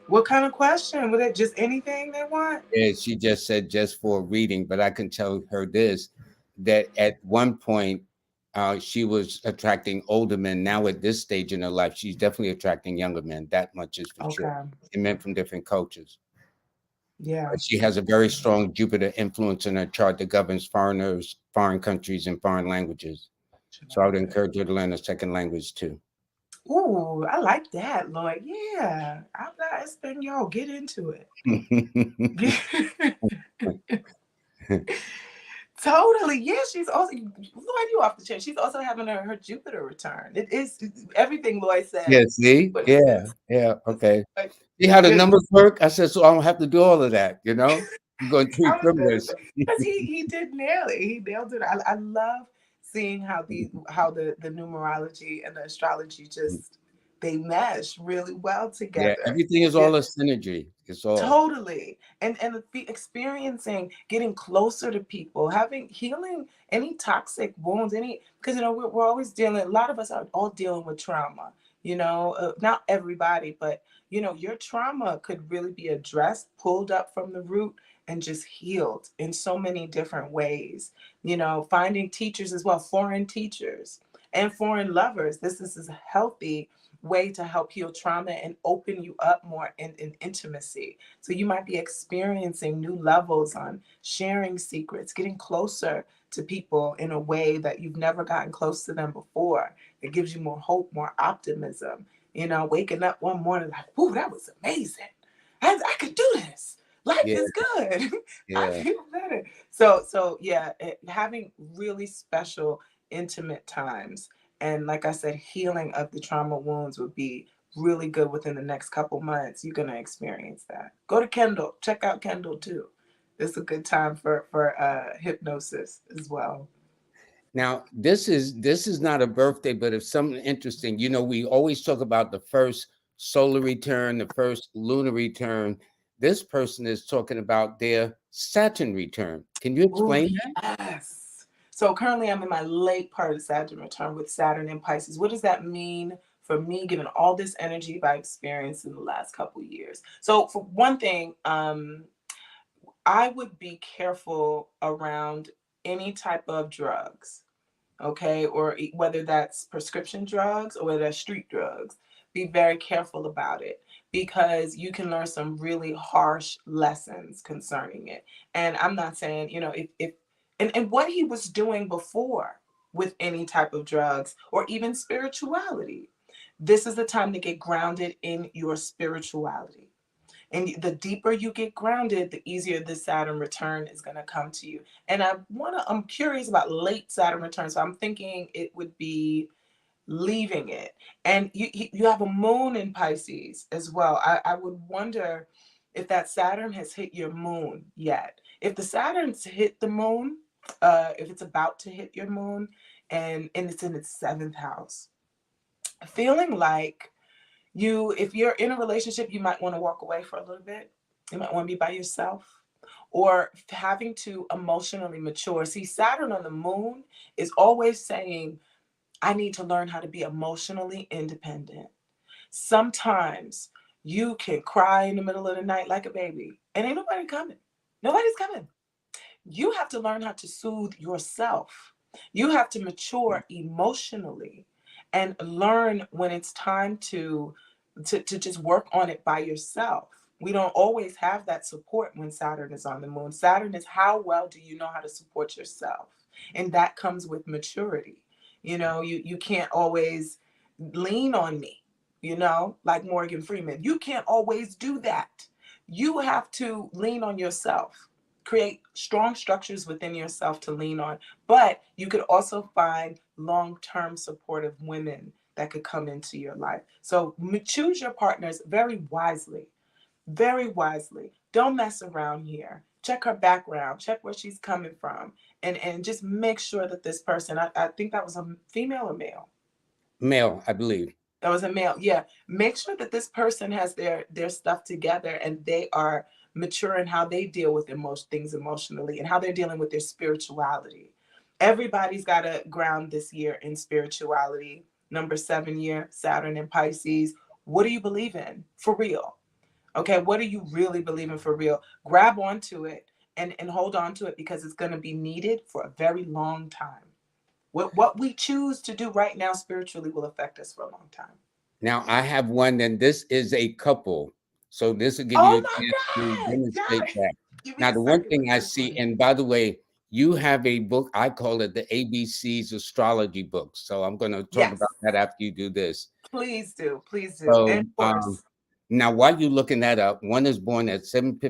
What kind of question? Would it just anything they want? Yeah, she just said just for reading, but I can tell her this, that at one point she was attracting older men. Now at this stage in her life, she's definitely attracting younger men. That much is for sure. Okay. And men from different cultures. Yeah. She has a very strong Jupiter influence in her chart that governs foreigners, foreign countries, and foreign languages. So I would encourage her to learn a second language too. Ooh, I like that, Lloyd. Yeah. It's been y'all get into it. Totally. Yeah, she's also Lloyd, you off the chair. She's also having her Jupiter return. It is everything Lloyd Yeah, said. see? What he Yeah, says. yeah, It's okay. like See how the good. numbers work? I said, so I don't have to do all of that, you know? You're going to I treat was gonna criminals. say because he did nail it. He nailed it. I love seeing how the numerology and the astrology just they mesh really well Yeah, together. everything is all a synergy. It's all. Totally. And be experiencing getting closer to people, having healing any toxic wounds, any because we're always dealing, a lot of us are all dealing with trauma, not everybody, but your trauma could really be addressed, pulled up from the root and just healed in so many different ways. Finding teachers as well, foreign teachers and foreign lovers. This is a healthy way to help heal trauma and open you up more in intimacy. So you might be experiencing new levels on sharing secrets, getting closer to people in a way that you've never gotten close to them before. It gives you more hope, more optimism. You know, waking up one morning like, "Ooh, that was amazing. I could do this. Life Yeah, is good. I yeah. feel better." So yeah, having really special, intimate times, and like I said, healing of the trauma wounds would be really good within the next couple months. You're gonna experience that. Go to Kendall. Check out Kendall too. It's a good time for hypnosis as well. Now, this is not a birthday, but it's something interesting. You know, we always talk about the first solar return, the first lunar return. This person is talking about their Saturn return. Can you Oh, explain that? yes. So currently I'm in my late part of Saturn return with Saturn in Pisces. What does that mean for me, given all this energy I've experienced in the last couple years? So for one thing, I would be careful around any type of drugs, okay, or whether that's prescription drugs or whether that's street drugs. Be very careful about it because you can learn some really harsh lessons concerning it. And I'm not saying, you know, if and what he was doing before with any type of drugs or even spirituality. This is the time to get grounded in your spirituality. And the deeper you get grounded, the easier the Saturn return is going to come to you. And I'm curious about late Saturn return. So I'm thinking it would be leaving it. And you have a moon in Pisces as well. I would wonder if that Saturn has hit your moon yet. If the Saturn's hit the moon, if it's about to hit your moon and it's in its seventh house, feeling like if you're in a relationship, you might want to walk away for a little bit. You might want to be by yourself or having to emotionally mature. See, Saturn on the moon is always saying, I need to learn how to be emotionally independent. Sometimes you can cry in the middle of the night like a baby and ain't nobody coming. Nobody's coming. You have to learn how to soothe yourself. You have to mature emotionally and learn when it's time to just work on it by yourself. We don't always have that support when Saturn is on the moon. Saturn is how well do you know how to support yourself? And that comes with maturity. You know, you can't always lean on me, you know, like Morgan Freeman. You can't always do that. You have to lean on yourself, create strong structures within yourself to lean on. But you could also find long term supportive women that could come into your life. So choose your partners very wisely, very wisely. Don't mess around here. Check her background, check where she's coming from, and just make sure that this person, I think that was a female or male. Male, I believe. That was a male. Yeah. Make sure that this person has their stuff together and they are mature in how they deal with things emotionally and how they're dealing with their spirituality. Everybody's got to ground this year in spirituality. Number 7 year, Saturn in Pisces. What do you believe in for real? Okay, what do you really believe in for real? Grab onto it and hold on to it because it's going to be needed for a very long time. What we choose to do right now spiritually will affect us for a long time. Now, I have one, and this is a couple. So this will give you Oh a my chance to God. demonstrate Yeah. that. Give me Now, the the one second one. thing I Give me see, one. and by the way, you have a book, I call it the ABC's astrology book. So I'm going to talk about Yes. that after you do this. Please do. Please do. And So of course. now, while you're looking that up, one is born at 7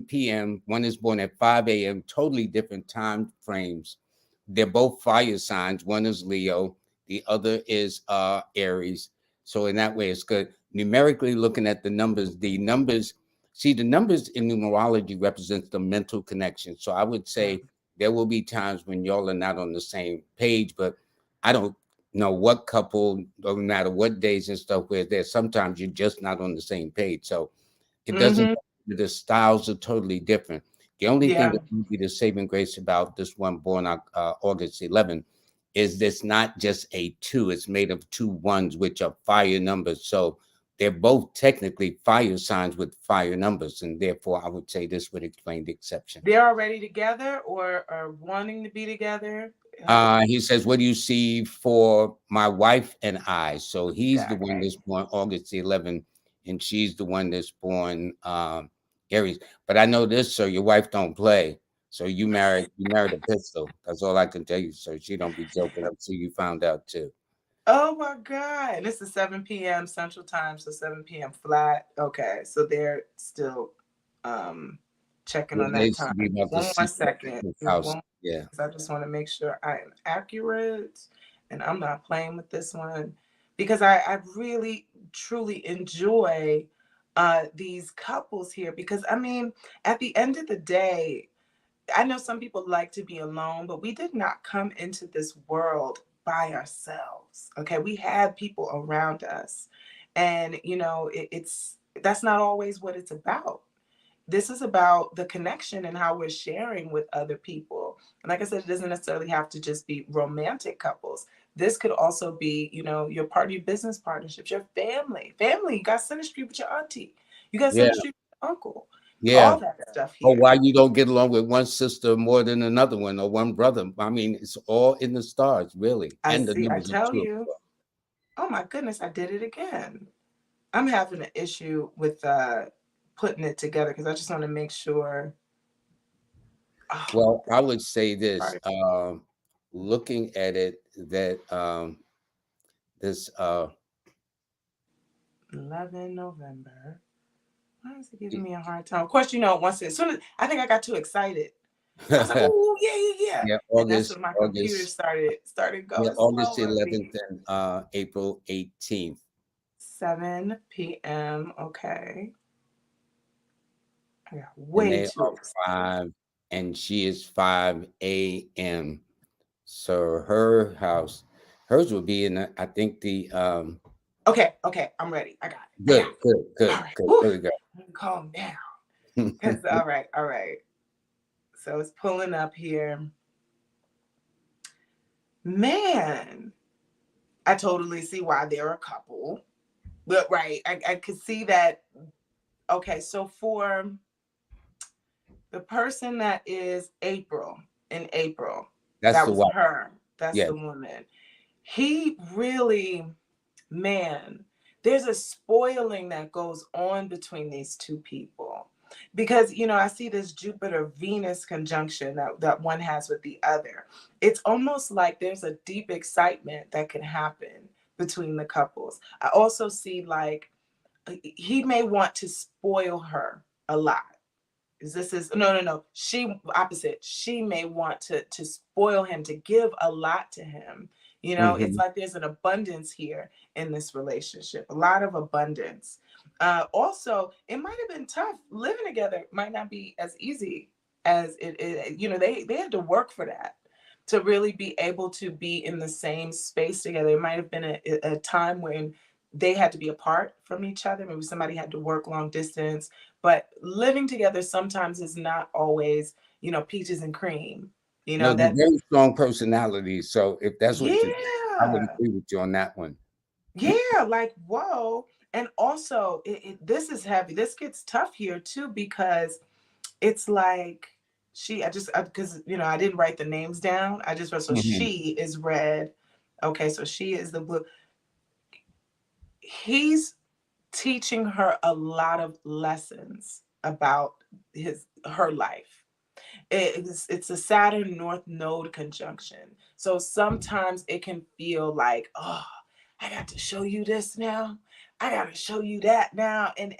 p.m., one is born at 5 a.m., totally different time frames. They're both fire signs. One is Leo, the other is Aries. So in that way, it's good. Numerically looking at the numbers, see, the numbers in numerology represents the mental connection. So I would Yeah. say there will be times when y'all are not on the same page, but I don't know what couple, no matter what days and stuff, where there's sometimes you're just not on the same page. So it doesn't, Mm-hmm. the styles are totally different. The only thing Yeah. that would be the saving grace about this one born on August 11th is this not just a two, it's made of two ones, which are fire numbers. So they're both technically fire signs with fire numbers. And therefore, I would say this would explain the exception. They're already together or are wanting to be together. He says, "What do you see for my wife and I?" So he's the one Okay. that's born August the 11th, and she's the one that's born Aries. But I know this, so your wife don't play. So you married a pistol. That's all I can tell you. So she don't be joking. I'm sure you found out too. Oh my God. And this is 7 p.m. Central Time, so 7 p.m. flat. Okay. So they're still um checking Yeah, on they that time. should be about to One more see second. his Just house. one, Yeah. 'cause I just want to make sure I am accurate and I'm not playing with this one because I really truly enjoy these couples here because I mean, at the end of the day, I know some people like to be alone, but we did not come into this world by ourselves. Okay. We had people around us. And, you know, it's that's not always what it's about. This is about the connection and how we're sharing with other people. And like I said, it doesn't necessarily have to just be romantic couples. This could also be, you know, your your business partnerships, your family. Family, you got synastry with your auntie. You got Yeah. synastry with your uncle. Yeah. All that stuff Or here. why you don't get along with one sister more than another one or one brother. I mean, it's all in the stars, really. I And the see. I numbers are tell two. you. Oh my goodness, I did it again. I'm having an issue with putting it together because I just want to make sure. Oh, Well, I would say this, sorry. looking at it, that this 11 November. Why is it giving me a hard time? Of course, you know, once as soon as I think I got too excited, I was like, "Oh yeah, yeah, yeah," yeah, and that's when August, my computer August, started yeah, going August slower. 11th and April 18th. 7 p.m. Okay, I got And way they too are excited. 5 and she is 5 a.m. So her house, hers will be in I think the Okay, okay, I'm ready. I got it. I got good, it. good, All good, right. good. Woo. There we go. Let me calm down. Cause all right, all right. So it's pulling up here. Man, I totally see why they're a couple. But right, I could see that. Okay, so for the person that is April in April, That's that the was wife. her. That's Yes. the woman. He really, man, there's a spoiling that goes on between these two people. Because, you know, I see this Jupiter Venus conjunction that one has with the other. It's almost like there's a deep excitement that can happen between the couples. I also see like he may want to spoil her a lot. This is no. She opposite. She may want to spoil him, to give a lot to him. You know, it's Hmm. like there's an abundance here in this relationship, a lot of abundance. Also, it might have been tough living together. Might not be as easy as it. You know, they had to work for that to really be able to be in the same space together. It might have been a time when they had to be apart from each other. Maybe somebody had to work long distance, but living together sometimes is not always, you know, peaches and cream. You No, know, they're that, very strong personalities. So if that's what you, I would yeah, agree with you on that one. yeah, like, whoa. And also, this is heavy. This gets tough here too, because it's like because, you know, I didn't write the names down. I just wrote, so Hmm. she is red. Okay, so she is the blue. He's teaching her a lot of lessons about her life. It's a Saturn North Node conjunction. So sometimes it can feel like, oh, I got to show you this now. I got to show you that now, and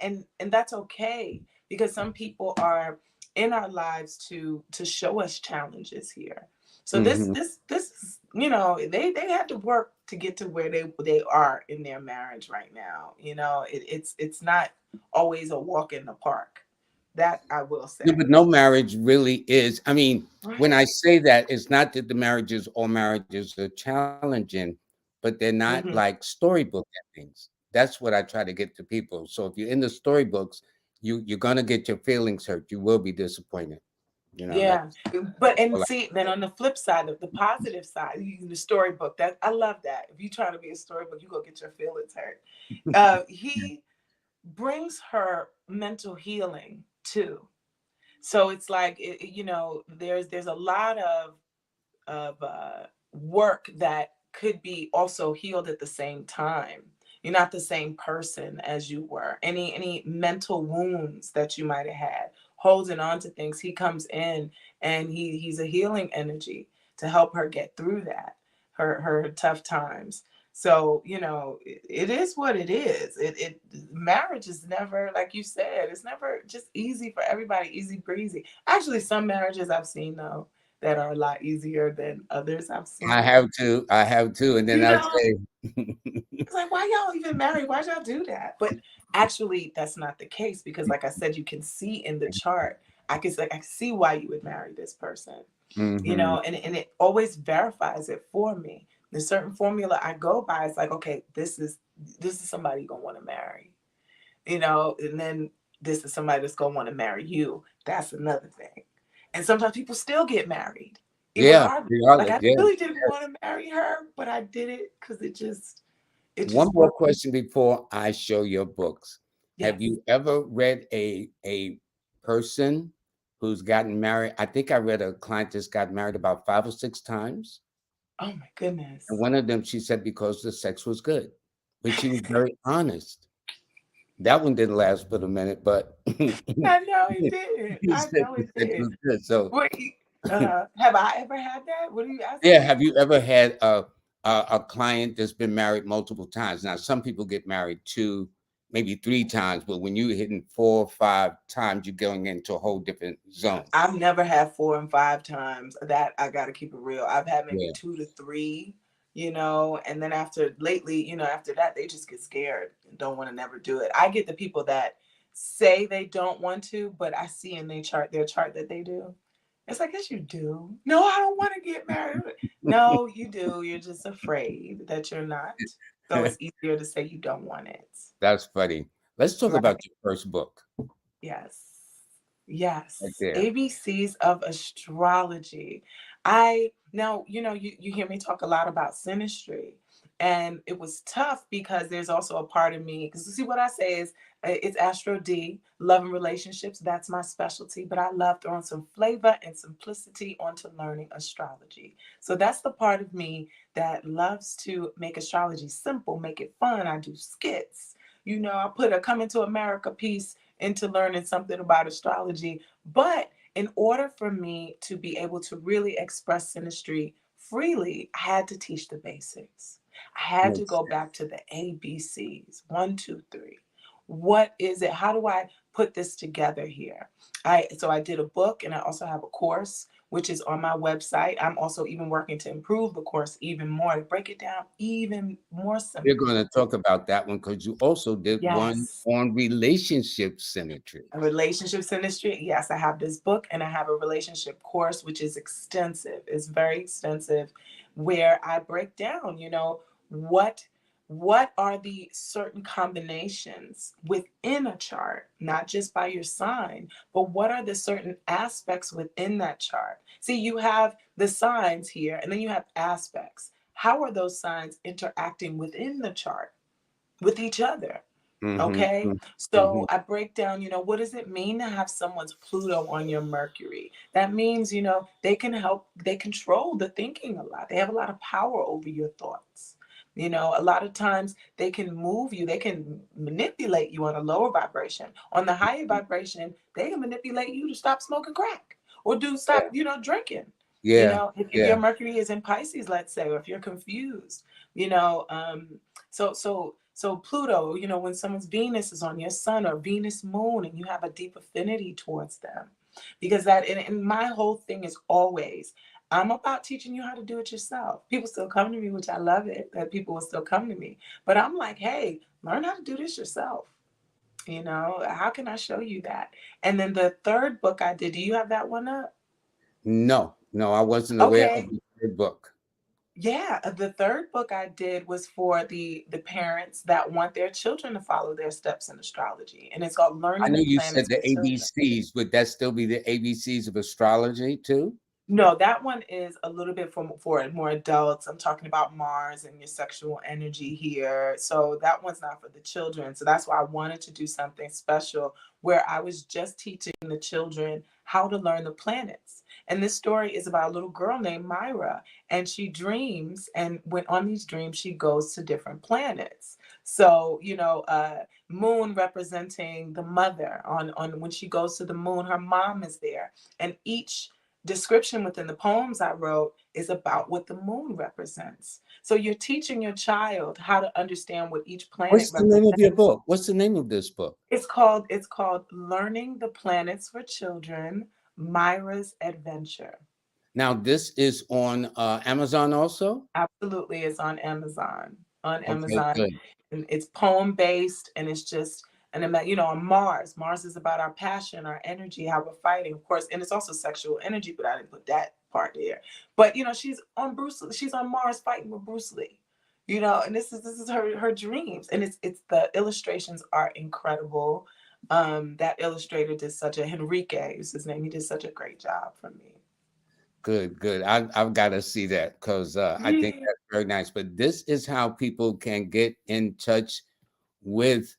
that's okay because some people are in our lives to show us challenges here. So this Hmm. this is, you know, they had to work to get to where they are in their marriage right now. You know, it's not always a walk in the park. That I will Yeah, say. but no marriage really is. I mean, when I Right. say that, it's not that the marriages, all marriages are challenging, but they're not Hmm. like storybook endings. That's what I try to get to people. So if you're in the storybooks, you're gonna get your feelings hurt. You will be disappointed. You know, Yeah, that's but and all I see, then on the flip side, the positive side, the storybook. That I love that. If you're trying to be a storybook, you go get your feelings hurt. He brings her mental healing too. So it's like you know, there's a lot of work that could be also healed at the same time. You're not the same person as you were. Any mental wounds that you might have had, holding on to things, he comes in and he's a healing energy to help her get through that, her tough times. So, it is what it is. Marriage is never, like you said, it's never just easy for everybody, easy breezy. Actually, some marriages I've seen though that are a lot easier than others I've I seen. have to. I have to. And then You I know, say, it's like, why y'all even married? Why'd y'all do that? But actually, that's not the case because, like I said, you can see in the chart. I can see why you would marry this person, hmm and it always verifies it for me. There's certain formula I go by. It's like, okay, this is somebody you're gonna want to marry, and then this is somebody that's gonna want to marry you. That's another thing. And sometimes people still get married, yeah, regardless. Like regardless. I Yeah. really didn't want to marry her, but I did it because it just One more worked. question before I show your books. Have Yes. you ever read a person who's gotten married? I think I read a client that's got married about 5 or 6 times. Oh my And goodness. one of them, she said, because the sex was good, but she was very honest. That one didn't last but a minute, but I know it did. he I said know the it sex did. was good. So, Wait, have I ever had that? What are you yeah, asking? have you ever had a client that's been married multiple times? Now, some people get married 2, maybe 3 times, but when you're hitting 4 or 5 times, you're going into a whole different zone. I've never had 4 and 5 times. That I got to keep it real. I've had maybe Yeah, 2 to 3, and then after lately, after that, they just get scared and don't want to never do it. I get the people that say they don't want to, but I see in their chart that they do. It's like, yes, you do. No, I don't want to get married. No, you do. You're just afraid that you're not. So it's easier to say you don't want it. that's funny. Let's talk about Right. your first book Yes. right Yes. there. ABCs of astrology. I now, you hear me talk a lot about synastry. And it was tough because there's also a part of me, because you see what I say is it's AstroDee, love and relationships. That's my specialty. But I love throwing some flavor and simplicity onto learning astrology. So that's the part of me that loves to make astrology simple, make it fun. I do skits. I put a Coming to America piece into learning something about astrology. But in order for me to be able to really express synastry freely, I had to teach the basics. I had to Makes go back to the ABCs, one, two, three. What is it? How do I put this together here? I did a book and I also have a course which is on my website. I'm also even working to improve the course even more, to break it down even more We're simply. going to talk about that one because you also did one Yes. on relationship symmetry. A relationship industry. Yes, I have this book and I have a relationship course, which is extensive. It's very extensive, where I break down, what what are the certain combinations within a chart, not just by your sign, but what are the certain aspects within that chart. See, you have the signs here, and then you have aspects. How are those signs interacting within the chart with each other? hmm Okay. hmm So I break down, what does it mean to have someone's Pluto on your Mercury? That means, they control the thinking a lot. They have a lot of power over your thoughts. A lot of times they can move you, they can manipulate you on a lower vibration. On the higher vibration, they can manipulate you to stop smoking crack or do stop, drinking. Yeah, If yeah. your Mercury is in Pisces, let's say, or if you're confused, you know, so Pluto, when someone's Venus is on your sun or Venus moon and you have a deep affinity towards them. Because and my whole thing is always, I'm about teaching you how to do it yourself. People still come to me, which I love it, that people will still come to me. But I'm like, hey, learn how to do this yourself. How can I show you that? And then the third book I did, do you have that one up? No, no, I wasn't aware of Okay. the third book. Yeah, the third book I did was for the parents that want their children to follow their steps in astrology, and it's called I Learning know the you said Planets the for Children. ABCs. Would that still be the ABCs of astrology too? No, that one is a little bit for more adults. I'm talking about Mars and your sexual energy here. So that one's not for the children. So that's why I wanted to do something special where I was just teaching the children how to learn the planets. And this story is about a little girl named Myra, and she dreams, and when on these dreams she goes to different planets. So, moon representing the mother, on when she goes to the moon, her mom is there, and each description within the poems I wrote is about what the moon represents. So you're teaching your child how to understand what each planet What's the name of your represents. book? What's the name of this book? It's called Learning the Planets for Children, Myra's Adventure. Now, this is on Amazon also? Absolutely, it's on Amazon. On Okay, Amazon, good. and it's poem based, and it's just on Mars. Mars is about our passion, our energy, how we're fighting, of course, and it's also sexual energy. But I didn't put that part there. But she's on Bruce. She's on Mars fighting with Bruce Lee. And this is her dreams, and it's the illustrations are incredible. That illustrator did such a Henrique is his name. He did such a great job for me. Good, good. I've got to see that because I think Yeah. that's very nice. But this is how people can get in touch with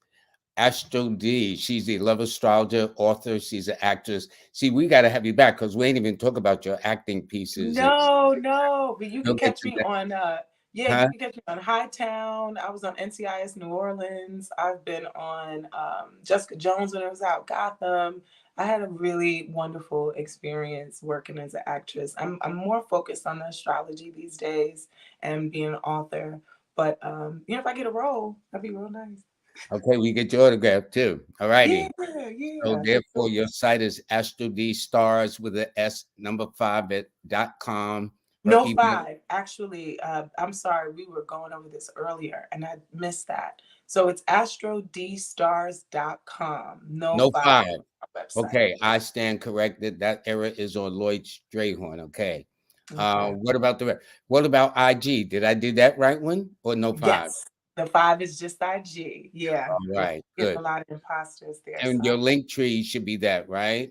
AstroDee. She's a love astrologer, author. She's an actress. See, we got to have you back because we ain't even talk about your acting pieces and stuff No, like that. no, but you We'll can get catch to me that. on yeah, Huh? you can catch me on Hightown. I was on NCIS New Orleans. I've been on Jessica Jones when it was out, Gotham. I had a really wonderful experience working as an actress. I'm more focused on the astrology these days and being an author. But if I get a role, that'd be real nice. Okay, we get your autograph too. All Yeah, righty. So yeah. therefore, your site is AstroD Stars with a S number 5 at .com. Her No email, five. Actually, I'm sorry, we were going over this earlier and I missed that. So it's astroDstars.com. No no five 5. on our website. Okay, I stand corrected. That error is on Lloyd Strayhorn. Okay. Okay. What about IG? Did I do that right one or no 5? Yes. The five is just IG. Yeah. All We're right, getting good. a lot of imposters there. And So your link tree should be that, right?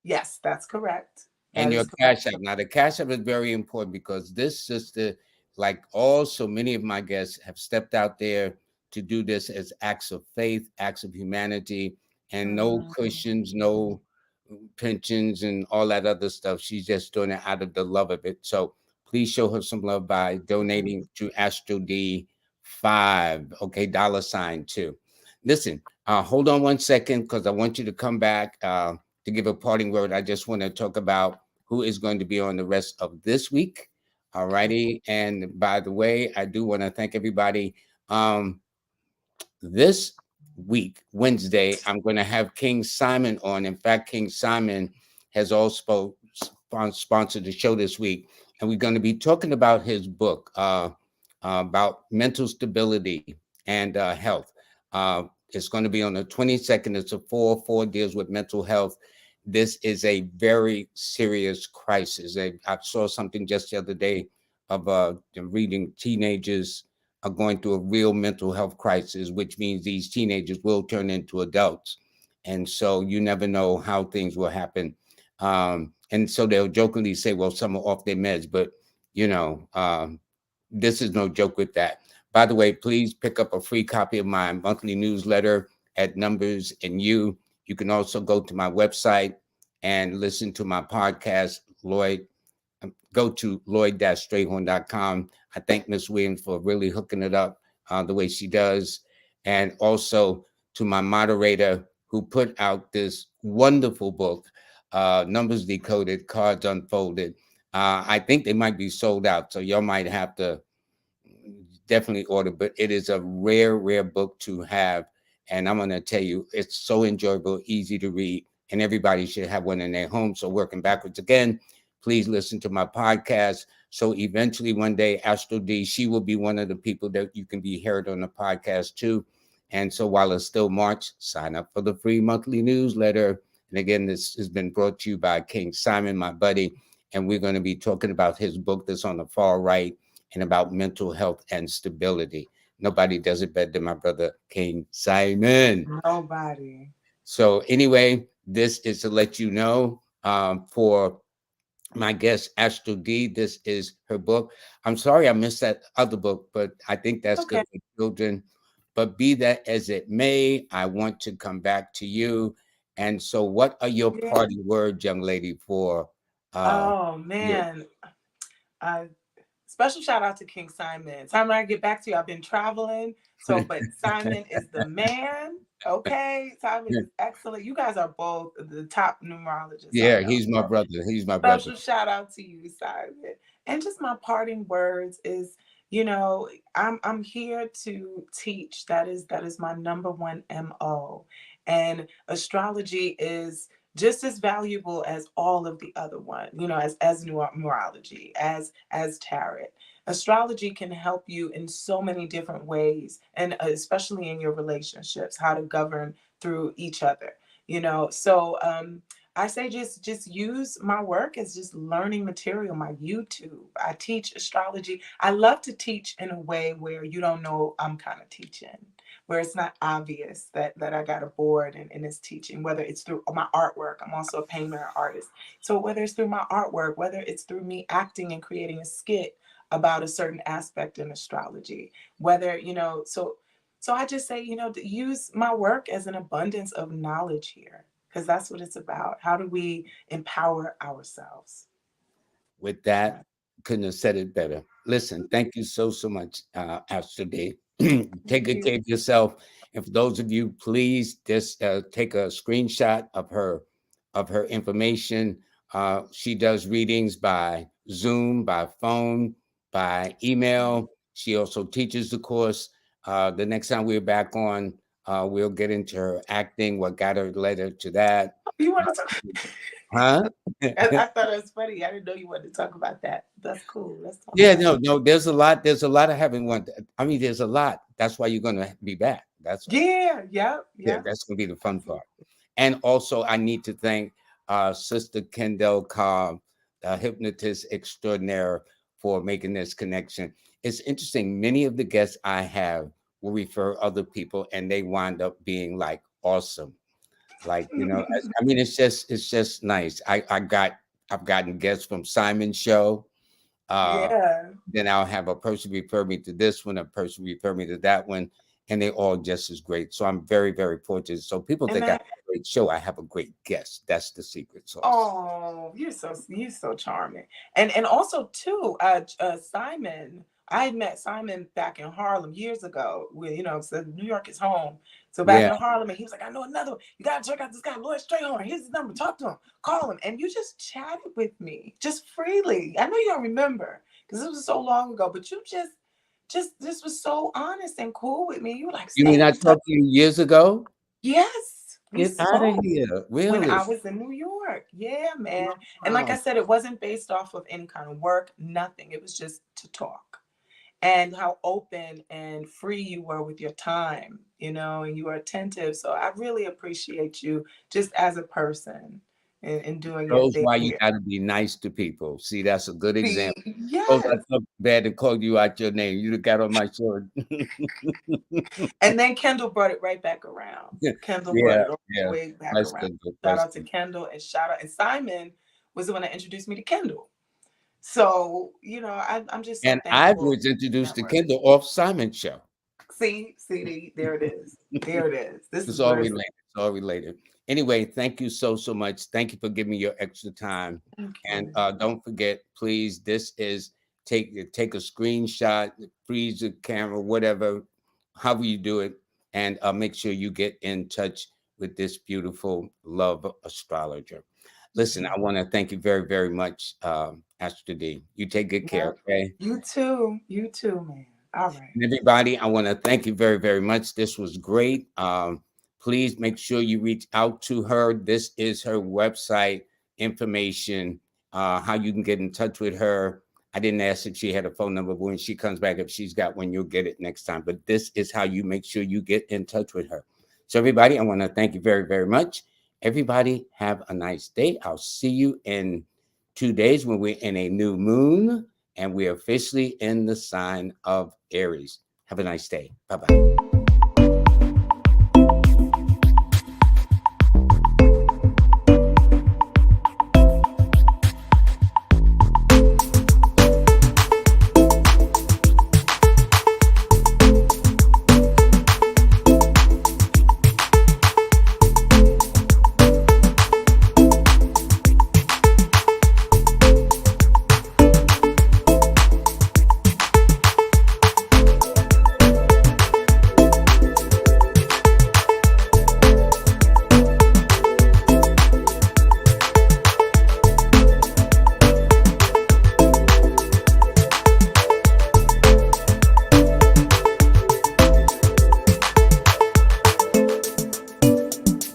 yes, that's correct. And That your is correct. Cash App. Now, the Cash App is very important because this sister, like also many of my guests, have stepped out there to do this as acts of faith, acts of humanity, and no Mhm. cushions, no pensions, and all that other stuff. She's just doing it out of the love of it. So please show her some love by donating to AstroD5. Okay, dollar sign too. Listen, hold on one second because I want you to come back to give a parting word. I just want to talk about who is going to be on the rest of this week. All righty. And by the way, I do want to thank everybody. Um, this week, Wednesday, I'm going to have King Simon on. In fact, King Simon has also sponsored the show this week. And we're going to be talking about his book about mental stability and health. It's going to be on the 22nd. It's a 4 deals with mental health. This is a very serious crisis. I saw something just the other day of reading teenagers are going through a real mental health crisis, which means these teenagers will turn into adults. And so you never know how things will happen. And so they'll jokingly say, well, some are off their meds, but this is no joke with that. By the way, please pick up a free copy of my monthly newsletter at Numbers and You. You can also go to my website and listen to my podcast, Lloyd. Go to lloyd-strayhorn.com. I thank Miss Williams for really hooking it up the way she does. And also to my moderator who put out this wonderful book, Numbers Decoded, Cards Unfolded. I think they might be sold out, so y'all might have to definitely order, but it is a rare, rare book to have. And I'm going to tell you, it's so enjoyable, easy to read, and everybody should have one in their home. So, working backwards again, please listen to my podcast. So, eventually, one day, AstroD, she will be one of the people that you can be heard on the podcast too. And so, while it's still March, sign up for the free monthly newsletter. And again, this has been brought to you by King Simon, my buddy. And we're going to be talking about his book that's on the far right and about mental health and stability. Nobody does it better than my brother King Simon. Nobody. So anyway, this is to let you know for my guest Astro D. This is her book. I'm sorry I missed that other book, but I think that's good Okay. for children. But be that as it may, I want to come back to you. And so, what are your Yeah. party words, young lady, for uh, Oh you? man. Special shout out to King Simon. Simon, I get back to you. I've been traveling, so but Simon is the man. Okay, Simon is excellent. You guys are both the top numerologists I Yeah, know. he's my So brother. He's my brother. special shout out to you, Simon. And just my parting words is, I'm here to teach. That is my number one MO. And astrology is just as valuable as all of the other one, as numerology, as tarot. Astrology can help you in so many different ways, and especially in your relationships, how to govern through each other. So I say just use my work as just learning material, my YouTube. I teach astrology. I love to teach in a way where you don't know I'm kind of teaching, where it's not obvious that I got a board and it's teaching, whether it's through my artwork. I'm also a painter and artist. So whether it's through my artwork, whether it's through me acting and creating a skit about a certain aspect in astrology, so I just say, to use my work as an abundance of knowledge here, because that's what it's about. How do we empower ourselves? With that, couldn't have said it better. Listen, thank you so much, AstroDee. Take Thank good you. care of yourself. And for those of you, please just take a screenshot of her information. She does readings by Zoom, by phone, by email. She also teaches the course. The next time we're back on, we'll get into her acting, what got her later to that. You want to talk? Huh? I thought it was funny. I didn't know you wanted to talk about that. That's cool. Let's talk Yeah, about it. no, there's a lot. There's a lot I haven't went. I mean, there's a lot. That's why you're gonna be back. That's Yeah, yep, yeah, yep. that's gonna be the fun part. And also, I need to thank Sister Kendall Cobb, hypnotist extraordinaire, for making this connection. It's interesting. Many of the guests I have will refer other people, and they wind up being like awesome. Like I mean, it's just nice. I've gotten guests from Simon's show. Uh, Yeah. then I'll have a person refer me to this one, a person refer me to that one, and they all just as great. So I'm very, very fortunate. So people And think I have that, a great show. I have a great guest. That's the secret sauce. oh, you're so charming. And also too, Simon. I had met Simon back in Harlem years ago. Where said New York is home. So back Yeah, in Harlem, and he was like, I know another one. You gotta check out this guy, Lloyd Strayhorn. Here's his number. Talk to him. Call him. And you just chatted with me, just freely. I know you don't remember because it was so long ago, but you just this was so honest and cool with me. You were like, you stay mean I in touch. talked to you years ago? Yes, we Get out of spoke here! when Really? I was in New York. Yeah, man. And like I Wow. said, it wasn't based off of any kind of work, nothing. It was just to talk. And how open and free you were with your time, and you were attentive. So I really appreciate you just as a person and doing your Shows thing why you here. got to be nice to people. See, that's a good See, example. Suppose I yes. felt bad and called you out your name. You'd have got on my sword. And then Kendall brought it right back around. Kendall brought Yeah, it all the yeah. way back That's around. good. Shout That's out to good. Kendall and shout out. And Simon was the one that introduced me to Kendall. So, I'm just so And I thankful was for introduced that to work. Kendall off Simon's show. See, there it is. There it is. This It's is all where it's related. It's all related. Anyway, thank you so much. Thank you for giving me your extra time. thank And you. don't forget, please, this is take a screenshot, freeze the camera, whatever, however you do it, and make sure you get in touch with this beautiful love astrologer. Listen, Yeah. I want to thank you very, very much, Astro D. You take good care, Yeah. okay? You too. You too, man. All right. And everybody, I want to thank you very, very much. This was great. Please make sure you reach out to her. This is her website information, how you can get in touch with her. I didn't ask if she had a phone number, but when she comes back, if she's got one, you'll get it next time. But this is how you make sure you get in touch with her. So, everybody, I want to thank you very, very much. Everybody, have a nice day. I'll see you in 2 days when we're in a new moon and we're officially in the sign of Aries. Have a nice day. Bye bye.